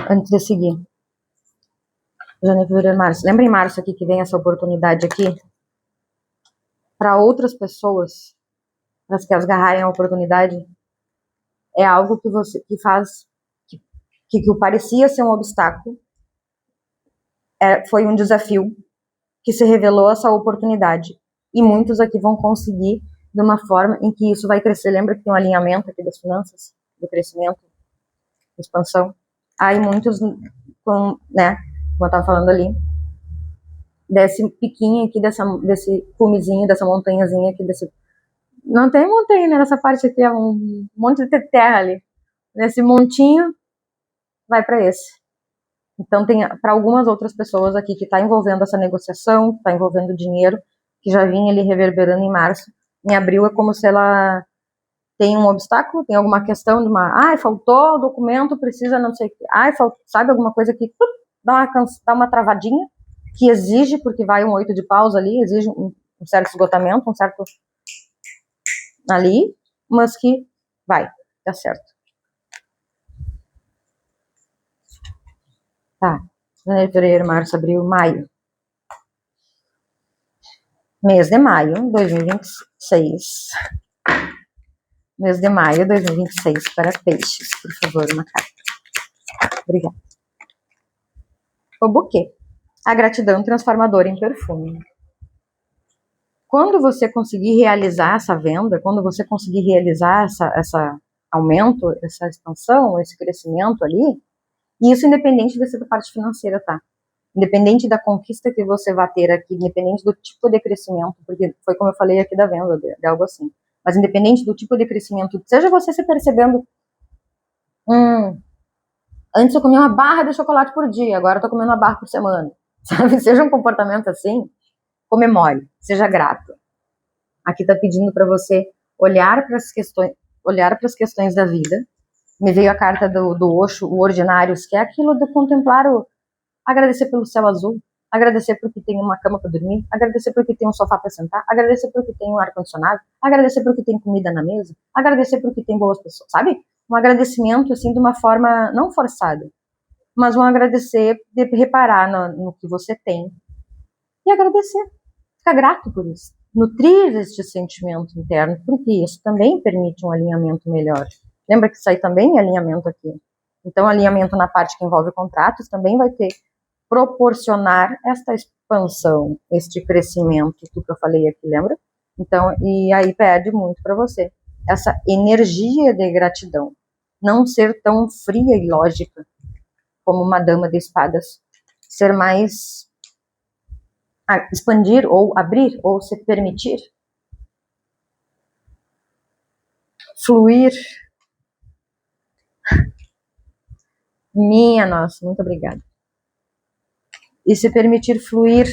Antes de seguir. Janeiro, fevereiro, março. Lembra em março aqui que vem essa oportunidade aqui? Para outras pessoas, para que elas agarrarem a oportunidade, é algo que você que faz que parecia ser um obstáculo, foi um desafio que se revelou essa oportunidade. E muitos aqui vão conseguir de uma forma em que isso vai crescer. Lembra que tem um alinhamento aqui das finanças, do crescimento, da expansão? Aí muitos, né, como eu estava falando ali, desse piquinho aqui, desse cumezinho, dessa montanhazinha aqui, não tem montanha, né, nessa parte aqui, é um monte de terra ali. Nesse montinho, vai para esse. Então tem para algumas outras pessoas aqui que está envolvendo essa negociação, está envolvendo dinheiro, que já vinha ali reverberando em março. Em abril é como se ela tem um obstáculo, tem alguma questão de faltou o documento, precisa não sei o que, sabe, alguma coisa que dá uma travadinha, que exige, porque vai um 8 de paus ali, exige um certo esgotamento, um certo ali, mas que vai, dá certo. Tá, janeiro, fevereiro, março, abril, maio. Mês de maio, 2026. Mês de maio, 2026, para Peixes, por favor, uma carta. Obrigada. O buquê. A gratidão transformadora em perfume. Quando você conseguir realizar essa venda, quando você conseguir realizar essa aumento, essa expansão, esse crescimento ali, e isso independente de ser da parte financeira, tá? Independente da conquista que você vai ter aqui, independente do tipo de crescimento, porque foi como eu falei aqui da venda, de algo assim. Mas independente do tipo de crescimento, seja você se percebendo, antes eu comia uma barra de chocolate por dia, agora eu tô comendo uma barra por semana. Sabe? Seja um comportamento assim, comemore, seja grato. Aqui tá pedindo para você olhar para as questões da vida. Me veio a carta do Osho, o Ordinários, que é aquilo de contemplar agradecer pelo céu azul, agradecer porque tem uma cama para dormir, agradecer porque tem um sofá para sentar, agradecer porque tem um ar-condicionado, agradecer porque tem comida na mesa, agradecer porque tem boas pessoas, sabe? Um agradecimento, assim, de uma forma não forçada, mas um agradecer de reparar no que você tem e agradecer, ficar grato por isso. nutrir este sentimento interno, porque isso também permite um alinhamento melhor. Lembra que isso aí também é alinhamento aqui. Então, alinhamento na parte que envolve contratos também vai ter proporcionar esta expansão, este crescimento que eu falei aqui, lembra? Então, e aí pede muito para você essa energia de gratidão, não ser tão fria e lógica como uma dama de espadas, ser mais expandir ou abrir ou se permitir, fluir. Minha nossa, muito obrigada. E se permitir fluir,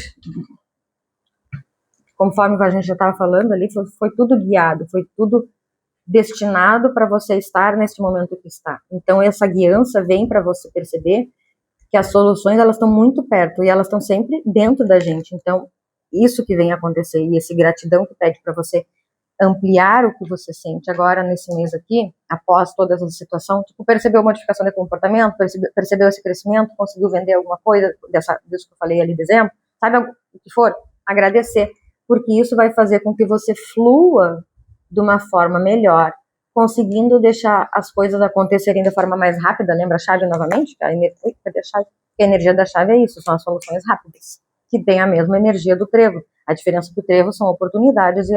conforme a gente já estava falando ali, foi tudo guiado, foi tudo destinado para você estar neste momento que está. Então essa guiança vem para você perceber que as soluções elas estão muito perto e elas estão sempre dentro da gente. Então isso que vem acontecer e esse gratidão que pede para você ampliar o que você sente agora nesse mês aqui, após toda essa situação, tipo, percebeu modificação de comportamento, percebeu esse crescimento, conseguiu vender alguma coisa disso que eu falei ali de exemplo, sabe o que for, agradecer, porque isso vai fazer com que você flua de uma forma melhor, conseguindo deixar as coisas acontecerem de forma mais rápida. Lembra a chave novamente? Cadê a chave? A energia da chave é isso, são as soluções rápidas, que tem a mesma energia do trevo. A diferença do trevo são oportunidades e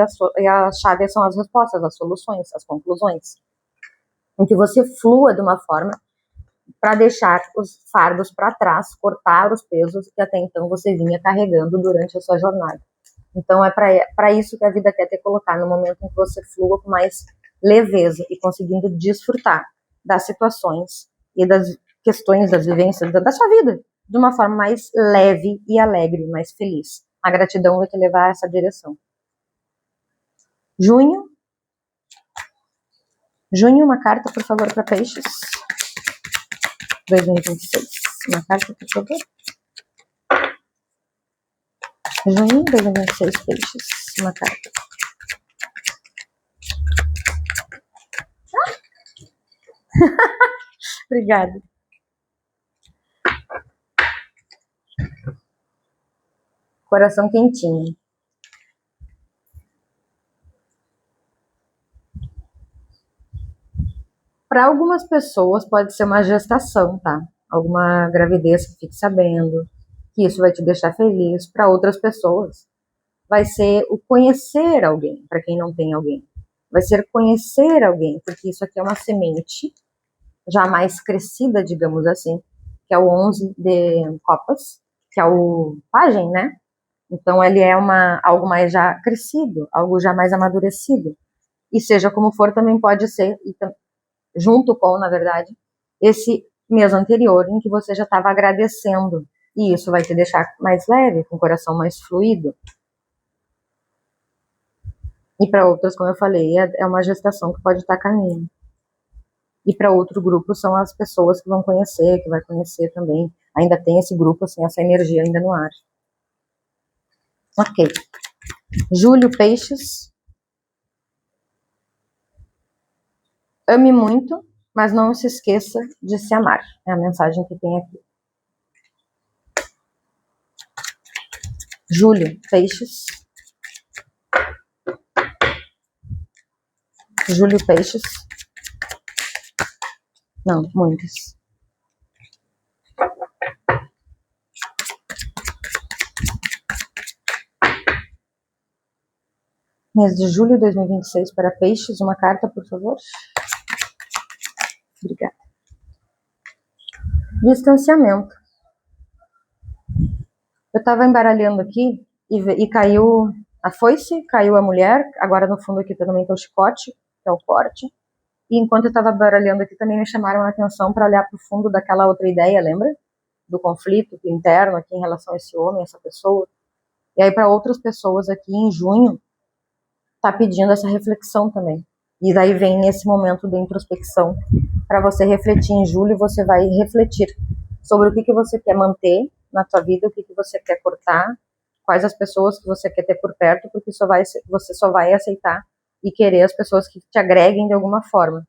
a chave são as respostas, as soluções, as conclusões. Em que você flua de uma forma para deixar os fardos para trás, cortar os pesos que até então você vinha carregando durante a sua jornada. Então é para isso que a vida quer te colocar, no momento em que você flua com mais leveza e conseguindo desfrutar das situações e das questões, das vivências da sua vida de uma forma mais leve e alegre, mais feliz. A gratidão vai te levar a essa direção. Junho, uma carta, por favor, para peixes. 2026. Uma carta, por favor. Junho 2026, peixes. Uma carta. Obrigada. Coração quentinho. Para algumas pessoas pode ser uma gestação, tá? Alguma gravidez que fique sabendo, que isso vai te deixar feliz. Para outras pessoas vai ser o conhecer alguém, para quem não tem alguém. Vai ser conhecer alguém, porque isso aqui é uma semente já mais crescida, digamos assim, que é o 11 de copas, que é o pajem, né? Então ele é algo mais já crescido, algo já mais amadurecido. E seja como for, também pode ser, junto com, na verdade, esse mês anterior em que você já estava agradecendo. E isso vai te deixar mais leve, com o coração mais fluido. E para outras, como eu falei, é uma gestação que pode estar a caminho. E para outro grupo são as pessoas que vão conhecer, que vai conhecer também. Ainda tem esse grupo, assim, essa energia ainda no ar. Ok. Julho, peixes. Ame muito, mas não se esqueça de se amar. É a mensagem que tem aqui. Julho, peixes. Julho, peixes. Não, muitos. Mês de julho de 2026 para peixes. Uma carta, por favor. Obrigada. Distanciamento. Eu estava embaralhando aqui e caiu a foice, caiu a mulher. Agora no fundo aqui também tem o chicote, que é o corte. E enquanto eu estava baralhando aqui, também me chamaram a atenção para olhar para o fundo daquela outra ideia, lembra? Do conflito interno aqui em relação a esse homem, essa pessoa. E aí para outras pessoas aqui em junho, tá pedindo essa reflexão também. E daí vem nesse momento de introspecção, para você refletir em julho, você vai refletir sobre o que você quer manter na tua vida, o que você quer cortar, quais as pessoas que você quer ter por perto, porque você só vai aceitar e querer as pessoas que te agreguem de alguma forma.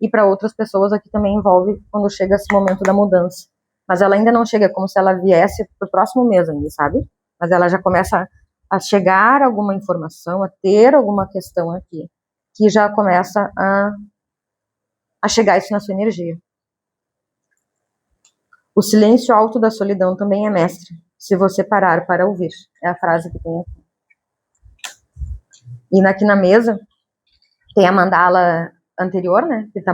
E para outras pessoas aqui também envolve quando chega esse momento da mudança. Mas ela ainda não chega, como se ela viesse pro próximo mês ainda, sabe? Mas ela já começa a chegar alguma informação, a ter alguma questão aqui, que já começa a chegar isso na sua energia. O silêncio alto da solidão também é mestre, se você parar para ouvir. É a frase que tem aqui. E aqui na mesa tem a mandala anterior, né, que é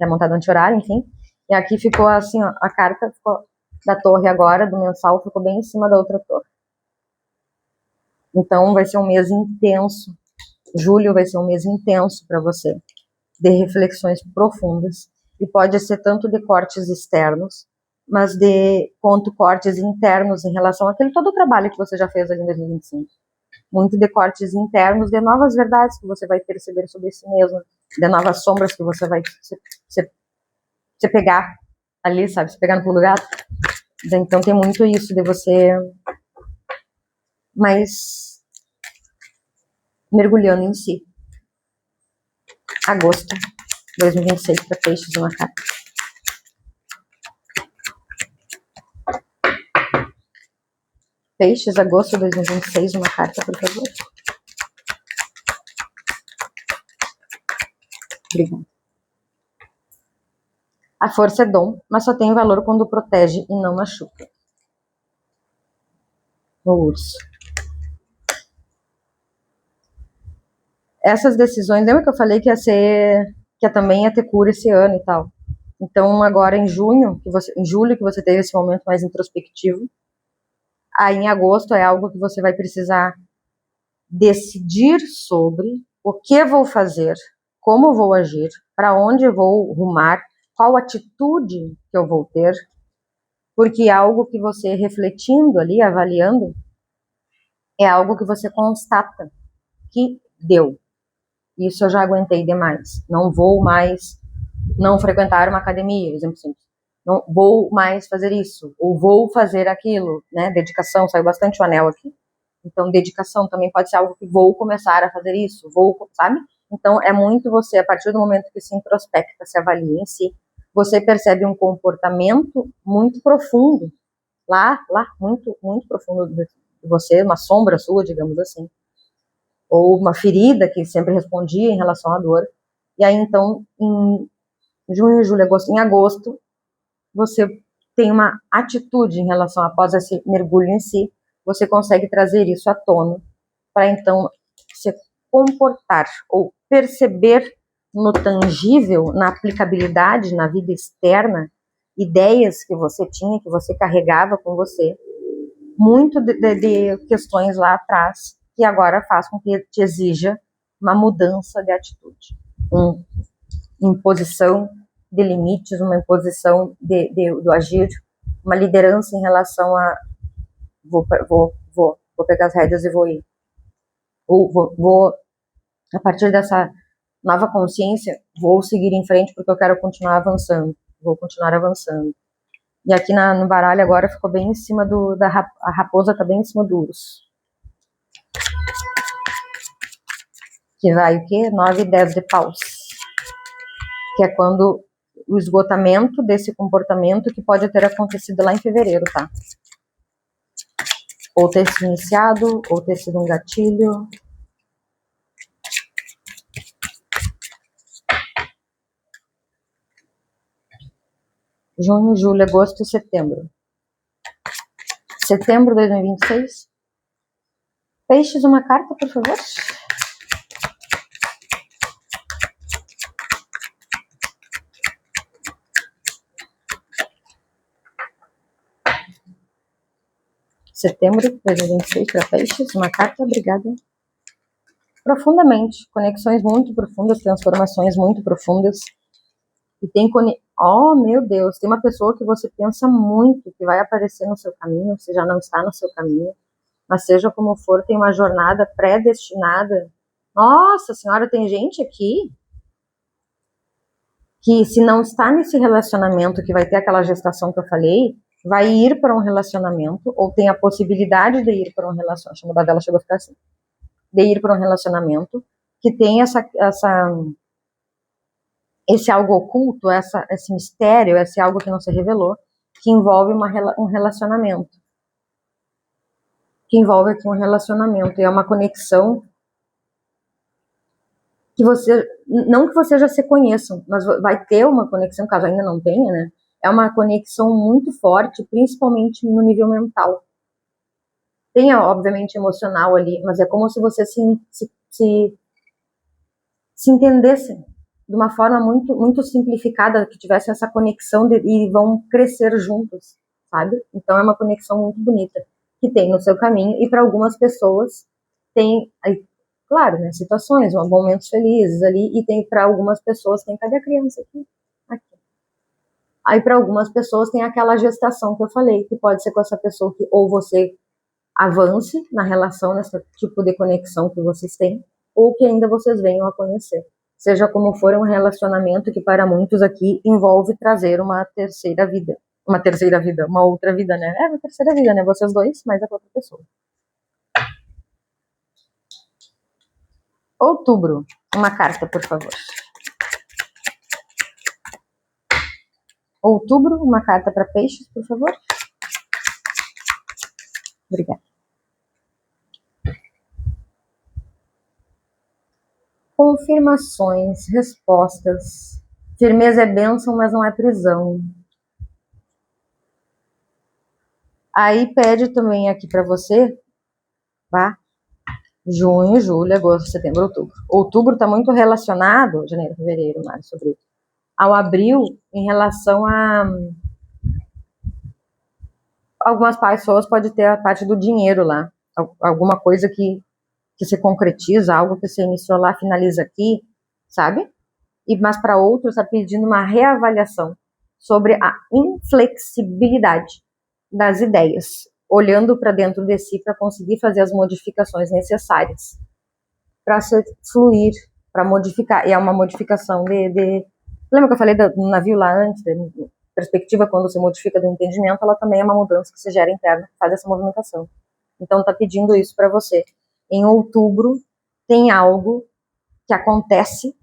montada anti-horário, enfim. E aqui ficou assim, ó, a carta ficou da torre agora, do mensal, ficou bem em cima da outra torre. Então vai ser um mês intenso. Julho vai ser um mês intenso para você, de reflexões profundas. E pode ser tanto de cortes externos, mas quanto cortes internos em relação àquele todo o trabalho que você já fez ali em 2025. Muito de cortes internos, de novas verdades que você vai perceber sobre si mesmo, de novas sombras que você vai se pegar ali, sabe? Se pegar no pulo do gato. Então tem muito isso de você mais mergulhando em si. Agosto 2026 para peixes uma carta. Peixes, agosto 2026, uma carta, por favor. Obrigada. A força é dom, mas só tem valor quando protege e não machuca. O urso. Essas decisões, lembra que eu falei que também ia ter cura esse ano e tal. Então agora em julho que você teve esse momento mais introspectivo, aí em agosto é algo que você vai precisar decidir sobre o que vou fazer, como vou agir, para onde vou rumar, qual atitude que eu vou ter, porque é algo que você refletindo ali, avaliando, é algo que você constata que deu. Isso eu já aguentei demais. Não vou mais não frequentar uma academia, exemplo simples. Não vou mais fazer isso, ou vou fazer aquilo, né? Dedicação, saiu bastante o anel aqui. Então, dedicação também pode ser algo que vou começar a fazer isso, sabe? Então, é muito você, a partir do momento que se introspecta, se avalia em si, você percebe um comportamento muito profundo, lá, muito, muito profundo de você, uma sombra sua, digamos assim, ou uma ferida que sempre respondia em relação à dor. E aí, então, em junho, julho, agosto, em agosto, você tem uma atitude em relação, após esse mergulho em si, você consegue trazer isso à tona, para então se comportar ou perceber no tangível, na aplicabilidade, na vida externa, ideias que você tinha, que você carregava com você, muito de questões lá atrás, que agora faz com que te exija uma mudança de atitude, uma imposição de limites, uma imposição do agir, uma liderança em relação a vou pegar as rédeas e vou ir. Ou vou, a partir dessa nova consciência, vou seguir em frente porque eu quero continuar avançando. Vou continuar avançando. E aqui no baralho agora ficou bem em cima a raposa tá bem em cima do urso. Que vai o quê? 9 e 10 de paus. Que é quando o esgotamento desse comportamento que pode ter acontecido lá em fevereiro, tá? Ou ter se iniciado, ou ter sido um gatilho. Junho, julho, agosto e setembro. Setembro de 2026. Peixes, uma carta, por favor. Setembro de 2026 para peixes, uma carta, obrigada. Profundamente, conexões muito profundas, transformações muito profundas. E tem oh, meu Deus, tem uma pessoa que você pensa muito que vai aparecer no seu caminho, se já não está no seu caminho, mas seja como for, tem uma jornada predestinada. Nossa senhora, tem gente aqui que se não está nesse relacionamento, que vai ter aquela gestação que eu falei, vai ir para um relacionamento, ou tem a possibilidade de ir para um relacionamento, chama da vela, chegou a ficar assim, de ir para um relacionamento, que tem esse algo oculto, esse mistério, esse algo que não se revelou, que envolve um relacionamento. que envolve aqui um relacionamento, e é uma conexão que você, não que vocês já se conheçam, mas vai ter uma conexão, caso ainda não tenha, né? É uma conexão muito forte, principalmente no nível mental. Tem, obviamente, emocional ali, mas é como se vocês se entendessem de uma forma muito, muito simplificada, que tivesse essa conexão e vão crescer juntos, sabe? Então é uma conexão muito bonita que tem no seu caminho, e para algumas pessoas tem, claro, né, situações, momentos felizes ali, e tem para algumas pessoas, cadê a criança aqui? Aqui. Aí para algumas pessoas tem aquela gestação que eu falei, que pode ser com essa pessoa que ou você avance na relação, nesse tipo de conexão que vocês têm, ou que ainda vocês venham a conhecer. Seja como for, um relacionamento que para muitos aqui envolve trazer uma terceira vida. Uma outra vida, né? Uma terceira vida, né? Vocês dois, mais a outra pessoa. Outubro. Uma carta, por favor. Outubro, uma carta para peixes, por favor. Obrigada. Confirmações, respostas. Firmeza é bênção, mas não é prisão. Aí pede também aqui para você, tá? Junho, julho, agosto, setembro, outubro. Outubro está muito relacionado, janeiro, fevereiro, março, abril, ao abril, em relação a algumas pessoas pode ter a parte do dinheiro lá, alguma coisa que se concretiza, algo que você iniciou lá, finaliza aqui, sabe? Mas para outros está pedindo uma reavaliação sobre a inflexibilidade das ideias, olhando para dentro de si para conseguir fazer as modificações necessárias para fluir, para modificar. E é uma modificação Lembra que eu falei do navio lá antes? Perspectiva, quando se modifica do entendimento, ela também é uma mudança que se gera interna, que faz essa movimentação. Então está pedindo isso para você. Em outubro tem algo que acontece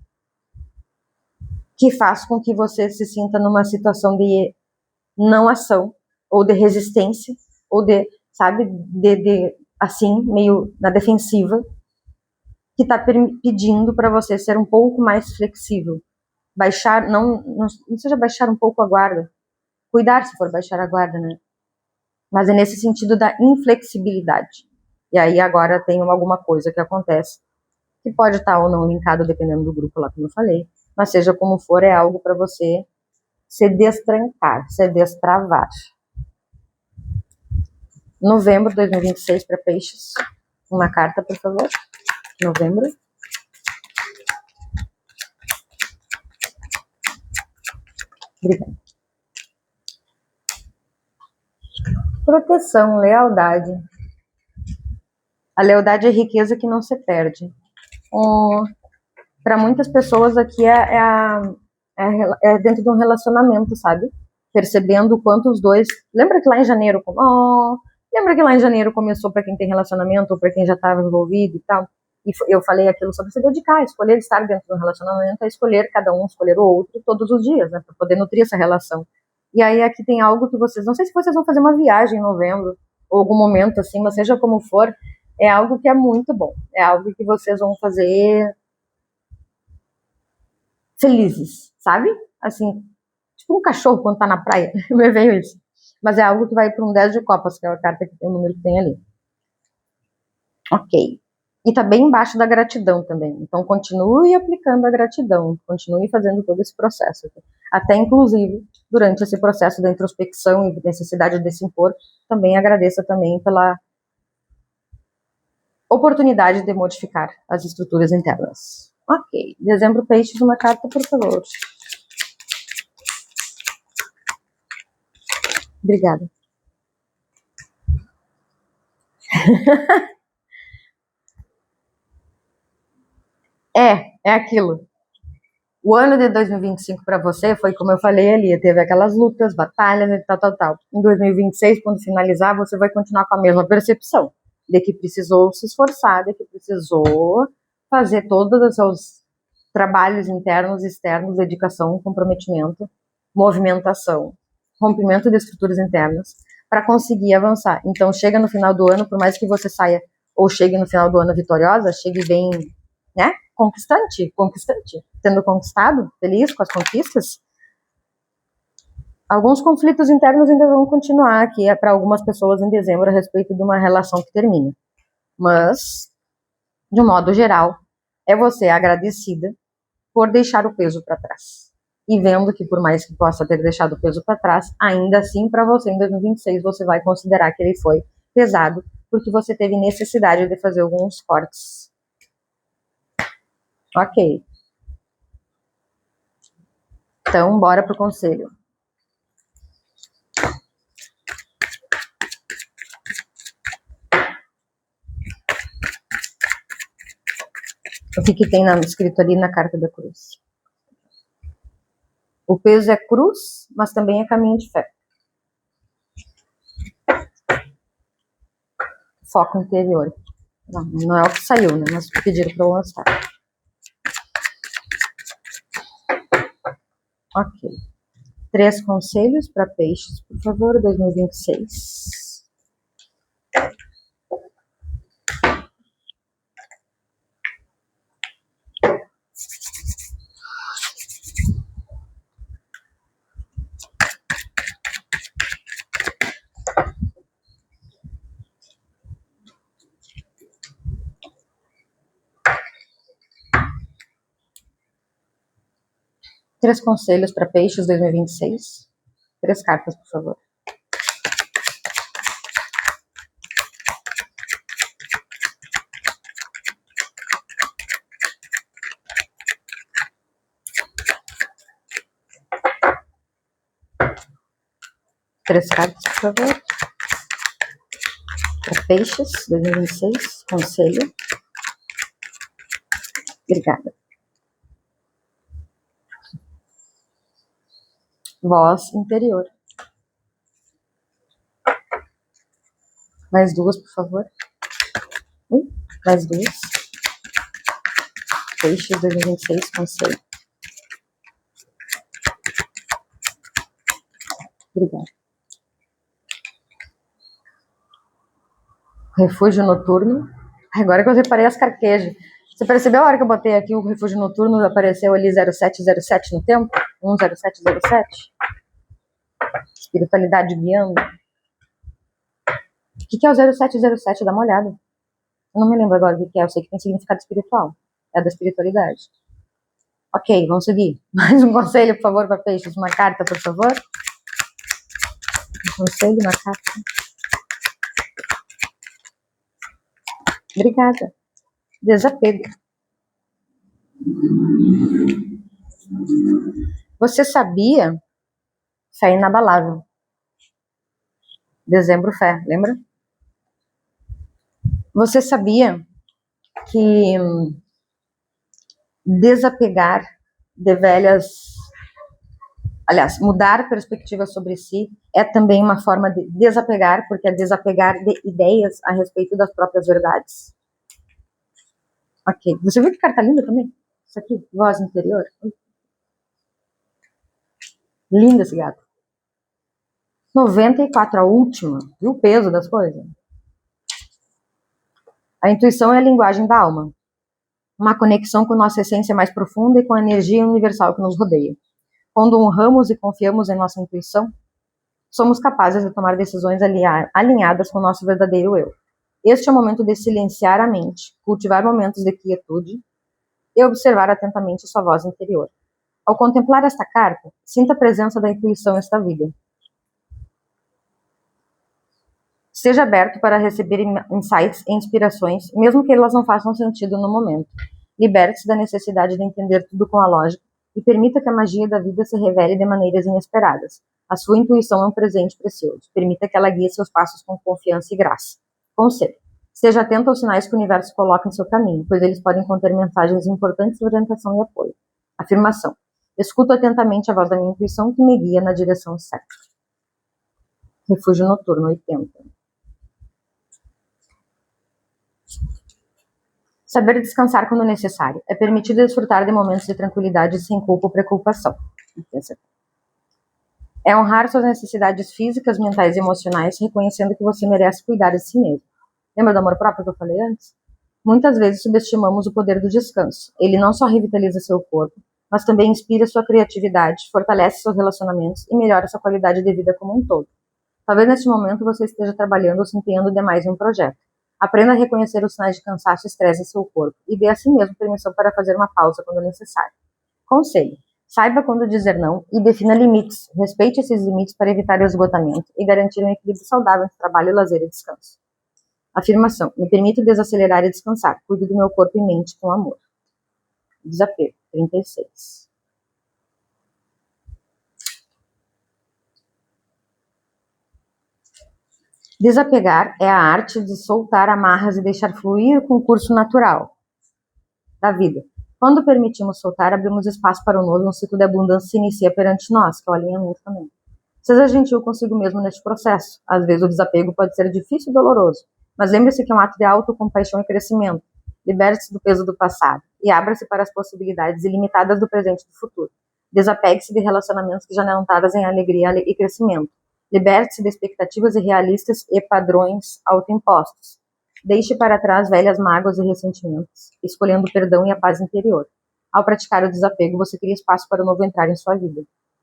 que faz com que você se sinta numa situação de não ação, ou de resistência, ou de, sabe, assim, meio na defensiva, que está pedindo para você ser um pouco mais flexível. Baixar, não seja baixar um pouco a guarda, cuidar se for baixar a guarda, né? Mas é nesse sentido da inflexibilidade. E aí agora tem alguma coisa que acontece, que pode estar ou não linkado, dependendo do grupo lá, como eu falei, mas seja como for, é algo para você se destrancar, se destravar. Novembro de 2026 para peixes. Uma carta, por favor. Novembro. Obrigada. Proteção, lealdade. A lealdade é riqueza que não se perde. Para muitas pessoas aqui é dentro de um relacionamento, sabe? Percebendo o quanto os dois... Lembra que lá em janeiro começou para quem tem relacionamento ou para quem já estava envolvido e tal? E eu falei aquilo sobre se dedicar, escolher estar dentro de um relacionamento, é escolher cada um, escolher o outro todos os dias, né? Para poder nutrir essa relação. E aí aqui tem algo que vocês... Não sei se vocês vão fazer uma viagem em novembro ou algum momento assim, mas seja como for, é algo que é muito bom. É algo que vocês vão fazer felizes, sabe? Assim, tipo um cachorro quando tá na praia. Me veio isso. Mas é algo que vai para um 10 de copas, que é a carta que tem o número que tem ali. Ok. E tá bem embaixo da gratidão também. Então continue aplicando a gratidão, continue fazendo todo esse processo aqui. Até inclusive, durante esse processo da introspecção e necessidade de se impor, também agradeça também pela oportunidade de modificar as estruturas internas. Ok. Dezembro, peixes, uma carta, por favor. Obrigada. É aquilo. O ano de 2025 para você foi, como eu falei ali, teve aquelas lutas, batalhas e tal. Em 2026, quando finalizar, você vai continuar com a mesma percepção de que precisou se esforçar, de que precisou fazer todos os seus trabalhos internos e externos, dedicação, comprometimento, movimentação, rompimento de estruturas internas, para conseguir avançar. Então, chega no final do ano, por mais que você saia ou chegue no final do ano vitoriosa, chegue bem, né, conquistante, tendo conquistado, feliz com as conquistas. Alguns conflitos internos ainda vão continuar aqui para algumas pessoas em dezembro a respeito de uma relação que termina. Mas, de um modo geral, é você agradecida por deixar o peso para trás. E vendo que por mais que possa ter deixado o peso para trás, ainda assim para você em 2026 você vai considerar que ele foi pesado, porque você teve necessidade de fazer alguns cortes. Ok. Então, bora pro conselho. O que tem escrito ali na carta da cruz? O peso é cruz, mas também é caminho de fé. Foco interior. Não é o que saiu, né? Mas pediram para eu lançar. Ok. 3 conselhos para peixes, por favor, 2026. Três conselhos para peixes 2026. 3 cartas, por favor. Três cartas, por favor. Para peixes 2026. Conselho. Obrigada. Voz interior. Mais 2, por favor. Mais 2. Peixes 2026, conselho. Obrigada. Refúgio noturno. Agora que eu reparei as carquejas. Você percebeu a hora que eu botei aqui o refúgio noturno, apareceu ali 0707 no tempo? 10707? Espiritualidade guiando. O que é o 0707? Dá uma olhada. Eu não me lembro agora o que é, eu sei que tem significado espiritual. É da espiritualidade. Ok, vamos seguir. Mais um conselho, por favor, para peixes. Uma carta, por favor. Um conselho, uma carta. Obrigada. Desapego. Você sabia? Fé inabalável. Dezembro, fé, lembra? Você sabia que desapegar de velhas... Aliás, mudar perspectiva sobre si é também uma forma de desapegar, porque é desapegar de ideias a respeito das próprias verdades. Ok. Você viu que carta linda também? Isso aqui, voz interior. Linda esse gato. 94, a última. Viu o peso das coisas? A intuição é a linguagem da alma. Uma conexão com nossa essência mais profunda e com a energia universal que nos rodeia. Quando honramos e confiamos em nossa intuição, somos capazes de tomar decisões alinhadas com o nosso verdadeiro eu. Este é o momento de silenciar a mente, cultivar momentos de quietude e observar atentamente sua voz interior. Ao contemplar esta carta, sinta a presença da intuição em esta vida. Esteja aberto para receber insights e inspirações, mesmo que elas não façam sentido no momento. Liberte-se da necessidade de entender tudo com a lógica e permita que a magia da vida se revele de maneiras inesperadas. A sua intuição é um presente precioso. Permita que ela guie seus passos com confiança e graça. Conselho. Esteja atento aos sinais que o universo coloca em seu caminho, pois eles podem conter mensagens importantes de orientação e apoio. Afirmação. Escuto atentamente a voz da minha intuição que me guia na direção certa. Refúgio noturno 80. Saber descansar quando necessário. É permitido desfrutar de momentos de tranquilidade sem culpa ou preocupação. É honrar suas necessidades físicas, mentais e emocionais, reconhecendo que você merece cuidar de si mesmo. Lembra do amor próprio que eu falei antes? Muitas vezes subestimamos o poder do descanso. Ele não só revitaliza seu corpo, mas também inspira sua criatividade, fortalece seus relacionamentos e melhora sua qualidade de vida como um todo. Talvez neste momento você esteja trabalhando ou se empenhando demais em um projeto. Aprenda a reconhecer os sinais de cansaço e estresse em seu corpo e dê a si mesmo permissão para fazer uma pausa quando necessário. Conselho: saiba quando dizer não e defina limites. Respeite esses limites para evitar o esgotamento e garantir um equilíbrio saudável entre trabalho, lazer e descanso. Afirmação: me permito desacelerar e descansar. Cuido do meu corpo e mente com amor. Desapego. 36. Desapegar é a arte de soltar amarras e deixar fluir com o curso natural da vida. Quando permitimos soltar, abrimos espaço para o novo e um ciclo de abundância se inicia perante nós, que é o alinhamento também. Seja gentil consigo mesmo neste processo. Às vezes o desapego pode ser difícil e doloroso, mas lembre-se que é um ato de autocompaixão e crescimento. Liberte-se do peso do passado e abra-se para as possibilidades ilimitadas do presente e do futuro. Desapegue-se de relacionamentos que já não trazem alegria e crescimento. Liberte-se de expectativas irrealistas e padrões autoimpostos. Deixe para trás velhas mágoas e ressentimentos, escolhendo o perdão e a paz interior. Ao praticar o desapego, você cria espaço para o novo entrar em sua vida.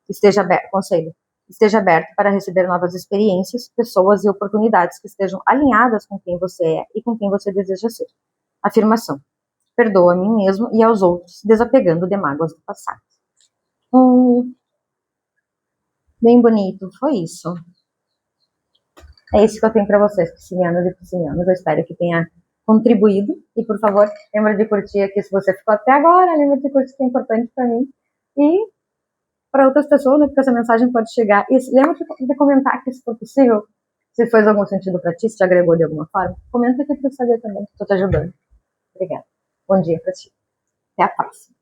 Esteja aberto, conselho. Esteja aberto para receber novas experiências, pessoas e oportunidades que estejam alinhadas com quem você é e com quem você deseja ser. Afirmação: perdoa a mim mesmo e aos outros, desapegando de mágoas do passado. Bem bonito, foi isso. É isso que eu tenho para vocês, piscinianas e piscinianos. Eu espero que tenha contribuído. E, por favor, lembra de curtir aqui se você ficou até agora. Lembra de curtir, que é importante para mim. E para outras pessoas, né, porque essa mensagem pode chegar. E lembra de comentar aqui, se for possível, se fez algum sentido para ti, se te agregou de alguma forma. Comenta aqui para eu saber também, se estou te ajudando. Obrigada. Bom dia para ti. Até a próxima.